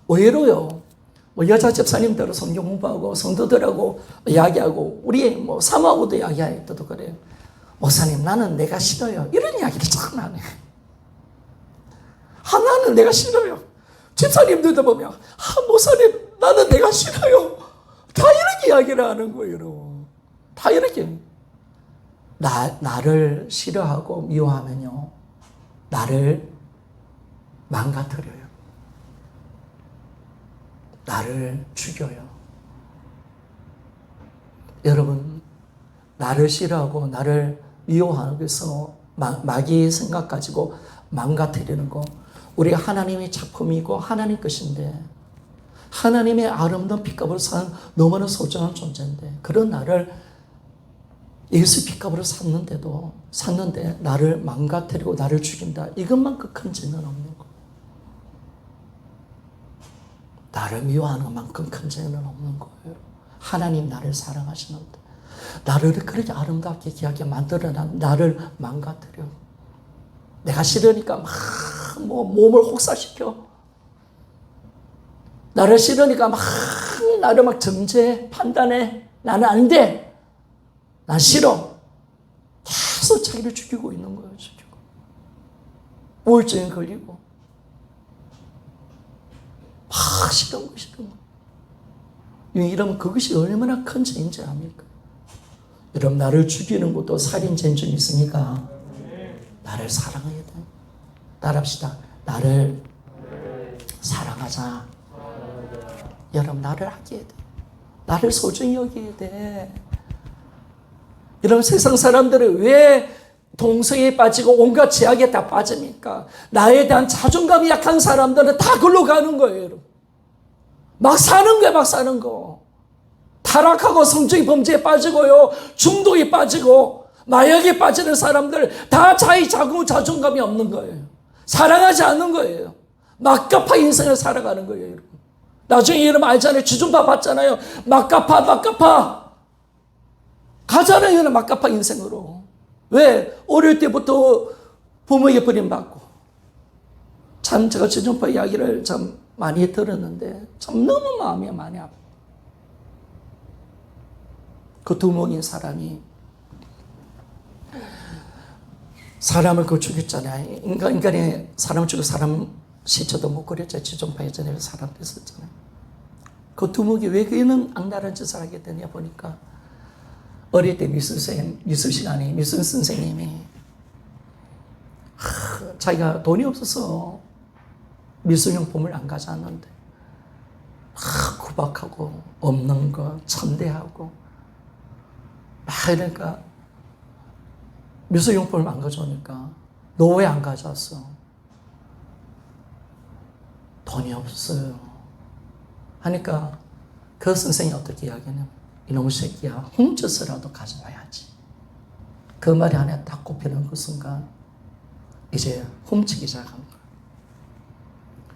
의외로요. 여자 집사님들은 성경 공부하고 성도들하고 이야기하고 우리 사모하고도 이야기할 때도 그래요. 목사님 나는 내가 싫어요. 이런 이야기를 참 안 해. 나는 내가 싫어요. 집사님들도 보면 목사님 나는 내가 싫어요. 다 이렇게 이야기를 하는 거예요. 여러분. 다 이렇게. 나를 싫어하고 미워하면요, 나를 망가뜨려요. 나를 죽여요. 여러분, 나를 싫어하고 나를 미워하는 것에서 마귀의 생각 가지고 망가뜨리는 거, 우리 하나님의 작품이고 하나님 것인데, 하나님의 아름다운 핏값으로 산 너무나 소중한 존재인데, 그런 나를 예수 핏값으로 샀는데 나를 망가뜨리고 나를 죽인다. 이것만큼 큰 죄는 없는 거. 나를 미워하는 것만큼 큰 죄는 없는 거예요. 하나님 나를 사랑하시는데 나를 그렇게 아름답게 귀하게 만들어놔 나를 망가뜨려. 내가 싫으니까 막 몸을 혹사시켜. 나를 싫으니까 나를 정죄, 판단해. 나는 안 돼. 난 싫어. 계속 자기를 죽이고 있는 거예요. 죽이고. 우울증에 걸리고. 싫은 거. 이러면 그것이 얼마나 큰 죄인지 압니까? 여러분, 나를 죽이는 것도 살인죄인 줄 믿습니까? 나를 사랑해야 돼. 따라합시다. 나를 사랑하자. 여러분, 나를 아껴야 돼. 나를 소중히 여겨야 돼. 여러분, 세상 사람들은 왜 동성애에 빠지고 온갖 죄악에 다 빠집니까? 나에 대한 자존감이 약한 사람들은 다 글로 가는 거예요, 여러분. 막 사는 거예요, 막 사는 거. 타락하고 성적인 범죄에 빠지고요, 중독에 빠지고, 마약에 빠지는 사람들 다 자존감이 없는 거예요. 사랑하지 않는 거예요. 막급하게 인생을 살아가는 거예요, 여러분. 나중에 여러분 알잖아요. 지중파 봤잖아요. 막가파. 가잖아요. 여러분 막가파 인생으로. 왜? 어릴 때부터 부모에게 버림받고. 참 제가 지중파 이야기를 참 많이 들었는데 참 너무 마음이 많이 아파요. 그 두목인 사람이 사람을 그 죽였잖아요. 인간이 사람을 죽여 사람 시체도 못 그렸죠. 지중파 예전에 사람 됐었잖아요. 그 두목이 왜 그는 악랄한 짓을 하게 되냐 보니까 어릴 때 미술 시간에 미술 선생님이 자기가 돈이 없어서 미술용품을 안 가져왔는데 구박하고 없는 거 천대하고 이러니까 미술용품을 안 가져오니까 너 왜 안 가져왔어? 돈이 없어요. 하니까 그 선생이 어떻게 이야기하냐면 이놈의 새끼야 훔쳐서라도 가져와야지. 그 말이 안에 딱 꼽히는 그 순간 이제 훔치기 시작한 거야.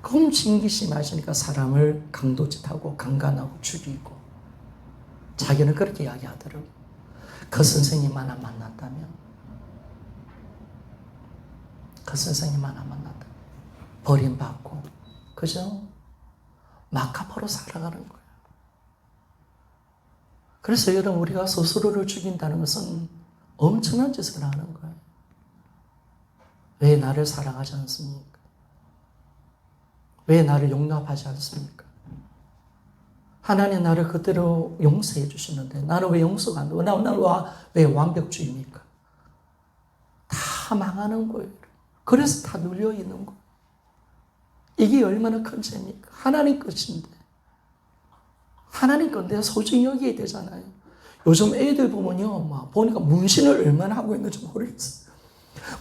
그 훔친 게 심하시니까 사람을 강도짓하고 강간하고 죽이고 자기는 그렇게 이야기하더라고. 그 선생님만 안 만났다면 버림받고 그죠? 막가파로 살아가는 거예요. 그래서 여러분 우리가 스스로를 죽인다는 것은 엄청난 짓을 하는 거예요. 왜 나를 사랑하지 않습니까? 왜 나를 용납하지 않습니까? 하나님 나를 그대로 용서해 주시는데 나는 왜 용서가 안 돼? 나는 왜 완벽주의입니까? 다 망하는 거예요. 그래서 다 눌려 있는 거예요. 이게 얼마나 큰 죄입니까? 하나님 것인데. 하나님 건데 소중히 여기야 되잖아요. 요즘 애들 보면요, 막 보니까 문신을 얼마나 하고 있는지 모르겠어요.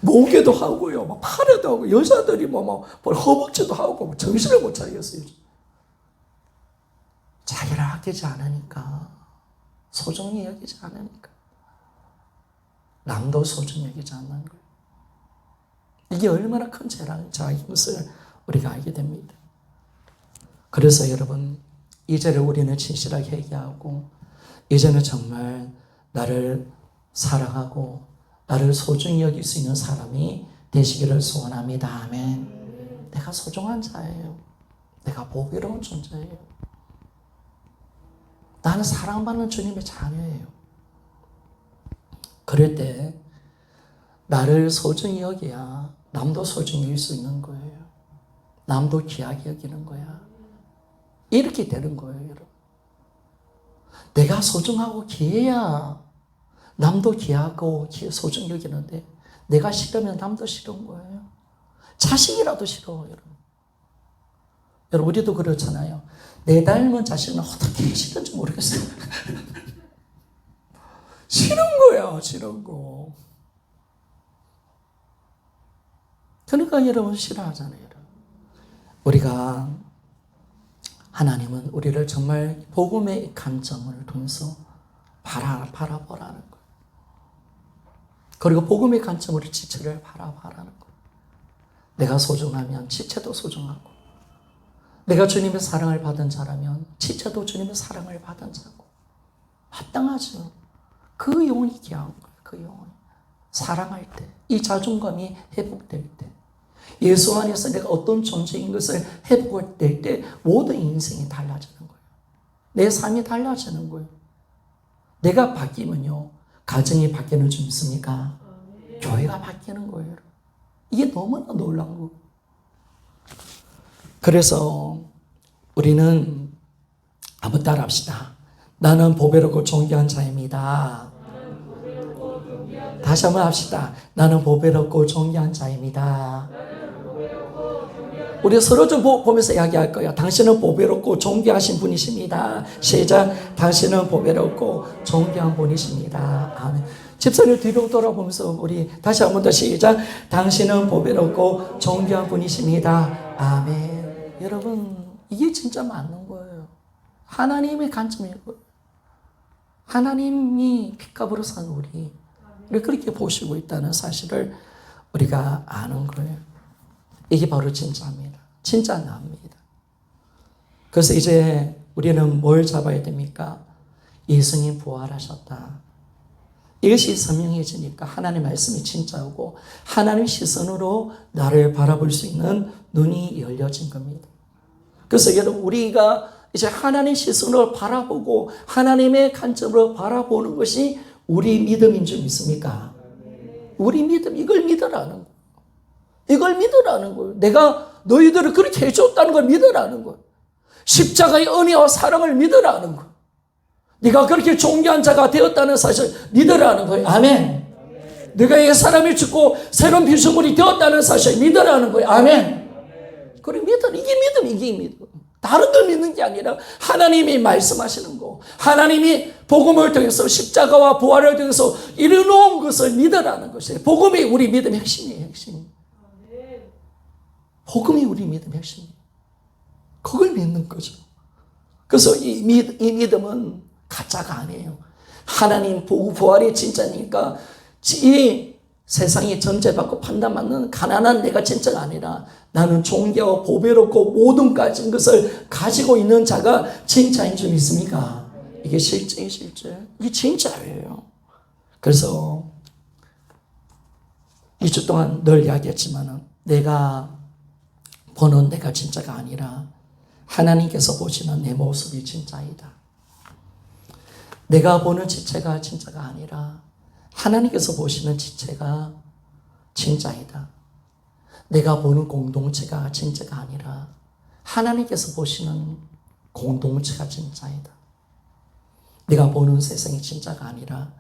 목에도 하고요, 막 팔에도 하고, 여자들이 허벅지도 하고, 정신을 못 차리겠어요. 자기를 아끼지 않으니까, 소중히 여기지 않으니까, 남도 소중히 여기지 않는 거예요. 이게 얼마나 큰 죄라는 것을 우리가 알게 됩니다. 그래서 여러분, 이제는 우리는 진실하게 회개하고, 이제는 정말 나를 사랑하고, 나를 소중히 여길 수 있는 사람이 되시기를 소원합니다. 아멘. 내가 소중한 자예요. 내가 보배로운 존재예요. 나는 사랑받는 주님의 자녀예요. 그럴 때 나를 소중히 여겨야 남도 소중히 여길 수 있는 거예요. 남도 귀하게 여기는 거야. 이렇게 되는 거예요, 여러분. 내가 소중하고 귀해야 남도 귀하고 소중히 여기는데 내가 싫으면 남도 싫은 거예요. 자식이라도 싫어, 여러분. 여러분, 우리도 그렇잖아요. 내 닮은 자식은 어떻게 싫은지 모르겠어요. 싫은 거야, 싫은 거. 그러니까 여러분 싫어하잖아요, 여러분. 우리가 하나님은 우리를 정말 복음의 관점을 통해서 바라보라는 거예요. 그리고 복음의 관점으로 지체를 바라보라는 거예요. 내가 소중하면 지체도 소중하고, 내가 주님의 사랑을 받은 자라면 지체도 주님의 사랑을 받은 자고, 합당하죠. 그 영혼이 귀한 거예요. 그 영혼이 사랑할 때, 이 자존감이 회복될 때, 예수 안에서 내가 어떤 존재인 것을 회복될 때 모든 인생이 달라지는 거예요. 내 삶이 달라지는 거예요. 내가 바뀌면요, 가정이 바뀌는 줄 믿습니까? 교회가 바뀌는 거예요. 이게 너무나 놀라운 거예요. 그래서 우리는 한번 따라합시다. 나는 보배롭고 존귀한 자입니다. 다시 한번 합시다. 나는 보배롭고 존귀한 자입니다. 우리 서로 좀 보면서 이야기할 거예요. 당신은 보배롭고 존귀하신 분이십니다. 시작. 당신은 보배롭고 존귀한 분이십니다. 아멘. 집사님 뒤로 돌아보면서 우리 다시 한 번 더 시작. 당신은 보배롭고 존귀한 분이십니다. 아멘. 여러분, 이게 진짜 맞는 거예요. 하나님의 관점이고, 하나님이 핏값으로 산 우리를 그렇게 보시고 있다는 사실을 우리가 아는 거예요. 이게 바로 진짜입니다. 진짜 납니다. 그래서 이제 우리는 뭘 잡아야 됩니까? 예수님 부활하셨다. 이것이 선명해지니까 하나님의 말씀이 진짜고 하나님의 시선으로 나를 바라볼 수 있는 눈이 열려진 겁니다. 그래서 여러분 우리가 이제 하나님의 시선으로 바라보고 하나님의 관점으로 바라보는 것이 우리 믿음인 줄 믿습니까? 우리 믿음, 이걸 믿으라는 거예요. 이걸 믿으라는 거예요. 내가 너희들을 그렇게 해줬다는 걸 믿으라는 거예요. 십자가의 은혜와 사랑을 믿으라는 거예요. 네가 그렇게 존귀한 자가 되었다는 사실 믿으라는 거예요. 아멘. 네가 이 사람이 죽고 새로운 피조물이 되었다는 사실 믿으라는 거예요. 아멘. 그래 믿어. 이게 믿음. 다른 걸 믿는 게 아니라 하나님이 말씀하시는 거, 하나님이 복음을 통해서 십자가와 부활을 통해서 이루어놓은 것을 믿으라는 것이에요. 복음이 우리 믿음의 핵심이에요. 핵심. 복음이 우리 믿음의 핵심이에요. 그걸 믿는 거죠. 그래서 이 믿음은 가짜가 아니에요. 하나님 부활이 진짜니까 이 세상이 전제받고 판단받는 가난한 내가 진짜가 아니라 나는 존귀하고 보배롭고 모든 가진 것을 가지고 있는 자가 진짜인 줄 믿습니까? 이게 실제. 이게 진짜예요. 그래서 2주 동안 늘 이야기했지만 내가 보는 내가 진짜가 아니라 하나님께서 보시는 내 모습이 진짜이다. 내가 보는 지체가 진짜가 아니라 하나님께서 보시는 지체가 진짜이다. 내가 보는 공동체가 진짜가 아니라 하나님께서 보시는 공동체가 진짜이다. 내가 보는 세상이 진짜가 아니라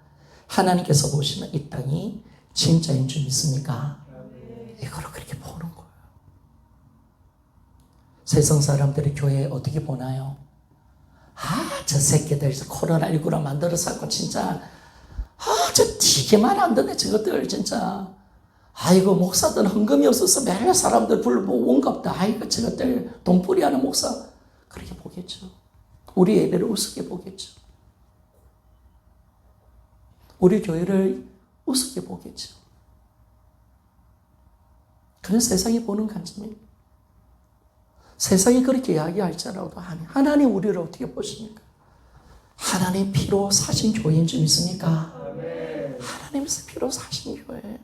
하나님께서 보시는 이 땅이 진짜인 줄 믿습니까? 이걸로 그렇게 보는 거예요. 세상 사람들이 교회에 어떻게 보나요? 저 새끼들 코로나19라 만들어서 갖고 진짜 저 되게만 안 되네 저것들 진짜. 아이고 목사들 헌금이 없어서 매일 사람들 불러보고 온갑다. 아이고 저것들 돈벌이하는 목사. 그렇게 보겠죠. 우리 예배를 우습게 보겠죠. 우리 교회를 우습게 보겠죠. 그건 세상이 보는 관점입니다. 세상이 그렇게 이야기할지라도 하나님 우리를 어떻게 보십니까? 하나님 피로 사신 교회인 줄 믿습니까? 하나님께서 피로 사신 교회.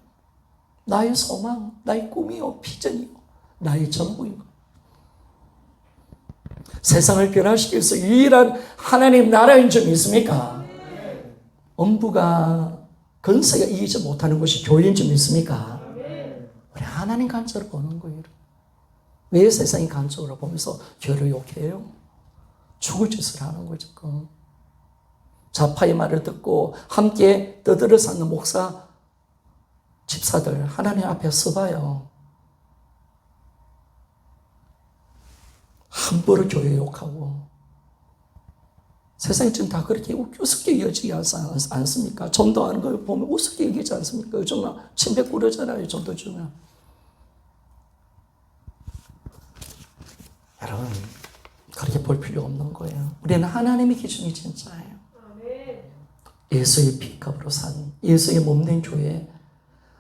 나의 소망, 나의 꿈이요, 비전이요, 나의 전부이고. 세상을 변화시킬 수 유일한 하나님 나라인 줄 믿습니까? 엄부가 건세가 이기지 못하는 것이 교회인 줄 믿습니까? 우리 하나님 관점으로 보는 거예요. 왜 세상이 관점으로 보면서 교회를 욕해요? 죽을 짓을 하는 거죠. 좌파의 말을 듣고 함께 떠들어 사는 목사, 집사들 하나님 앞에 서봐요. 함부로 교회 욕하고. 세상이 지금 다 그렇게 우습게 여기지 않습니까? 전도하는 걸 보면 우습게 여기지 않습니까? 요즘 침뱉 꾸려잖아요. 전도 주면. 여러분 그렇게 볼 필요 없는 거예요. 우리는 하나님의 기준이 진짜예요. 예수의 피값으로 산 예수의 몸된 교회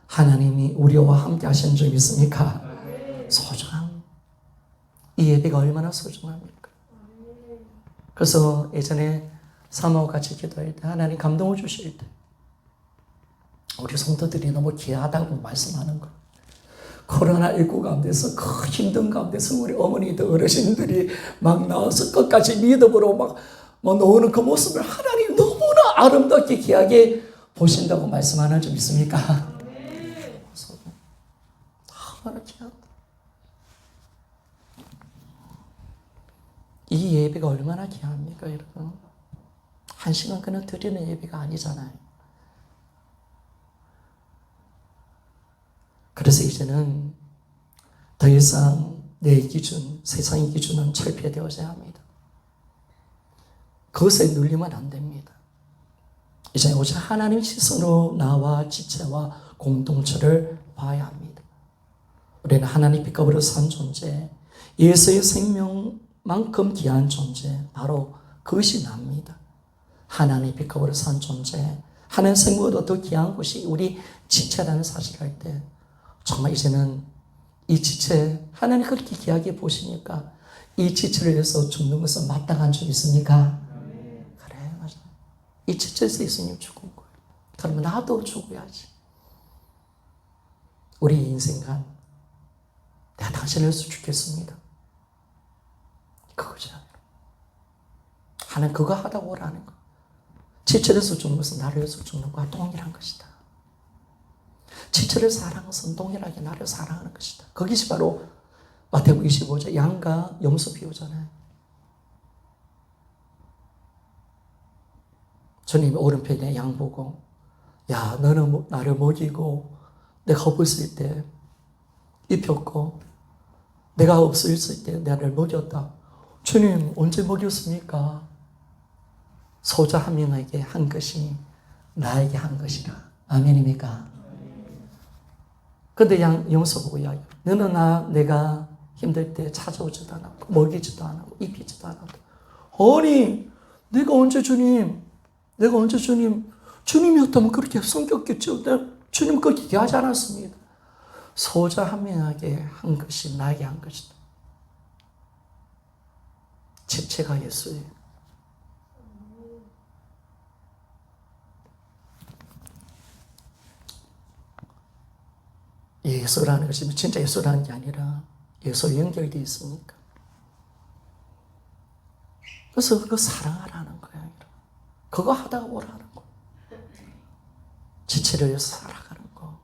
하나님이 우리와 함께 하시는 줄 믿습니까? 소중함. 이 예배가 얼마나 소중합니까? 그래서 예전에 사모와 같이 기도할 때 하나님 감동을 주실 때 우리 성도들이 너무 귀하다고 말씀하는 거예요. 코로나19 가운데서 그 힘든 가운데서 우리 어머니들 어르신들이 막 나와서 끝까지 믿음으로 막 놓는 그 모습을 하나님 너무나 아름답게 귀하게 보신다고 말씀하는 줄 믿습니까? 얼마나 귀하다. 이 예배가 얼마나 귀합니까 여러분? 한 시간 그냥 드리는 예배가 아니잖아요. 그래서 이제는 더 이상 내 기준, 세상의 기준은 철폐되어져야 합니다. 그것에 눌리면 안 됩니다. 이제 오직 하나님의 시선으로 나와 지체와 공동체를 봐야 합니다. 우리는 하나님 피값으로 산 존재, 예수의 생명만큼 귀한 존재, 바로 그것이 납니다. 하나님 피값으로 산 존재, 하나님 생명보다 더 귀한 것이 우리 지체라는 사실을 할 때 정말 이제는 이 지체 하나님 그렇게 귀하게 보시니까 이 지체를 위해서 죽는 것은 마땅한 줄 믿습니까? 그래, 맞아. 이 지체에서 예수님 죽은 거예요. 그러면 나도 죽어야지. 우리 인생관, 내가 당신을 위해서 죽겠습니다. 그거죠. 하나님 그거 하다 오라는 거. 지체를 위해서 죽는 것은 나를 위해서 죽는 것과 동일한 것이다. 지체를 사랑하는 것은 동일하게 나를 사랑하는 것이다. 그것이 바로 마태복음 25장 양과 염소 비유잖아요. 주님이 오른편에 양 보고, 야, 너는 나를 먹이고 내가 없을 때 입혔고 내가 없을 때 나를 먹였다. 주님 언제 먹였습니까? 소자 한 명에게 한 것이 나에게 한 것이라. 아멘입니까? 근데 염소 보고 이야기해요. 너는 내가 힘들 때 찾아오지도 않았고 먹이지도 않았고 입히지도 않았고. 아니 내가 언제 주님이었다면 그렇게 섬겼겠죠. 주님 그렇게 얘기하지 않았습니다. 소자 한 명에게 한 것이 나에게 한 것이다. 지체가 예수예요. 예수라는 것이 진짜 예수라는 게 아니라 예수 연결되어 있으니까. 그래서 그거 사랑하라는 거야. 그거 하다가 오라는 거. 지체를 위해서 살아가는 거.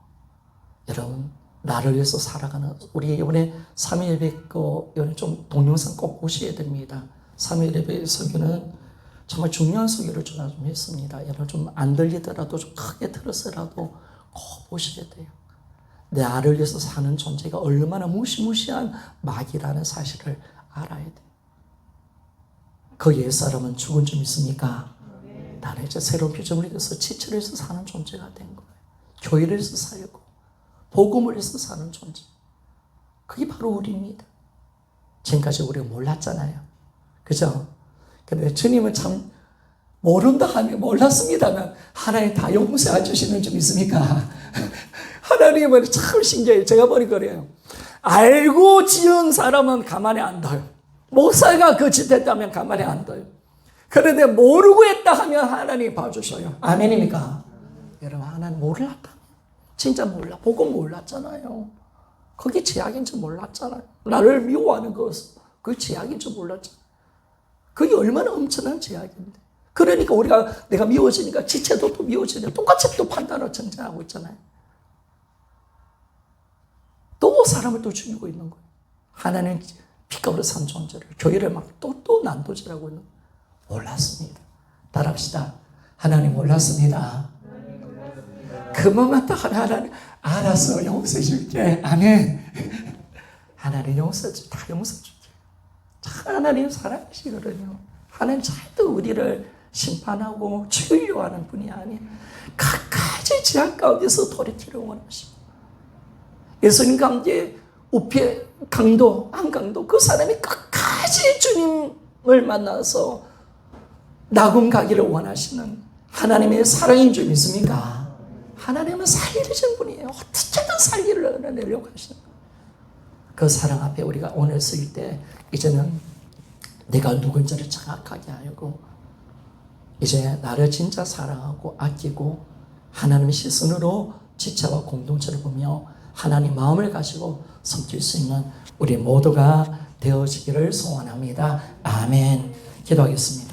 여러분, 나를 위해서 살아가는, 우리 이번에 3일 뵙고, 이번에 좀 동영상 꼭 보셔야 됩니다. 3일 예배 설교는 정말 중요한 설교를 좀 했습니다. 여러분 좀 안 들리더라도 좀 크게 들었어라도 꼭 보셔야 돼요. 나를 위해서 사는 존재가 얼마나 무시무시한 마귀라는 사실을 알아야 돼요. 그 옛사람은 죽은 줄 믿습니까? 나는 이제 새로운 피조물이 돼서 지체를 해서 사는 존재가 된 거예요. 교회를 해서 살고 복음을 해서 사는 존재. 그게 바로 우리입니다. 지금까지 우리가 몰랐잖아요. 그죠? 근데 주님은 참 모른다 하면 몰랐습니다만 하나님 다 용서해 주시는 줄 믿습니까? 하나님은 참 신기해요. 제가 보니 그래요. 알고 지은 사람은 가만히 안 둬요. 목사가 그 짓 했다면 가만히 안 둬요. 그런데 모르고 했다 하면 하나님이 봐주셔요. 아멘입니까? 여러분 하나님 몰랐다. 진짜 몰라. 복음 몰랐잖아요. 그게 죄악인 줄 몰랐잖아요. 나를 미워하는 것은 그게 죄악인 줄 몰랐잖아요. 그게 얼마나 엄청난 죄악인데. 그러니까 내가 미워지니까 지체도 또 미워지니까 똑같이 또 판단을 정죄하고 있잖아요. 또 사람을 또 죽이고 있는 거예요. 하나님 피값으로 산 존재를 교회를 막 또 난도질하고 있는 거예요. 몰랐습니다. 따라합시다. 하나님 몰랐습니다. 그것만 딱 하나님 알았어 용서해 줄게. 아멘. 하나님 다 용서해 줄게. 하나님 사랑하시거든요. 하나님 절대 우리를 심판하고 죽이려고 하는 분이 아니에요. 끝까지 죄악 가운데서 돌이키려고 원하십니다. 예수님 가운데 우패 강도, 안 강도 그 사람이 끝까지 주님을 만나서 낙원 가기를 원하시는 하나님의 사랑인 줄 믿습니까? 하나님은 살리신 분이에요. 어떻게든 살리려고 하시는 거예요. 그 사랑 앞에 우리가 오늘 쓸 때 이제는 내가 누군지를 정확하게 알고 이제 나를 진짜 사랑하고 아끼고 하나님의 시선으로 지체와 공동체를 보며 하나님 마음을 가지고 섬길 수 있는 우리 모두가 되어지기를 소원합니다. 아멘. 기도하겠습니다.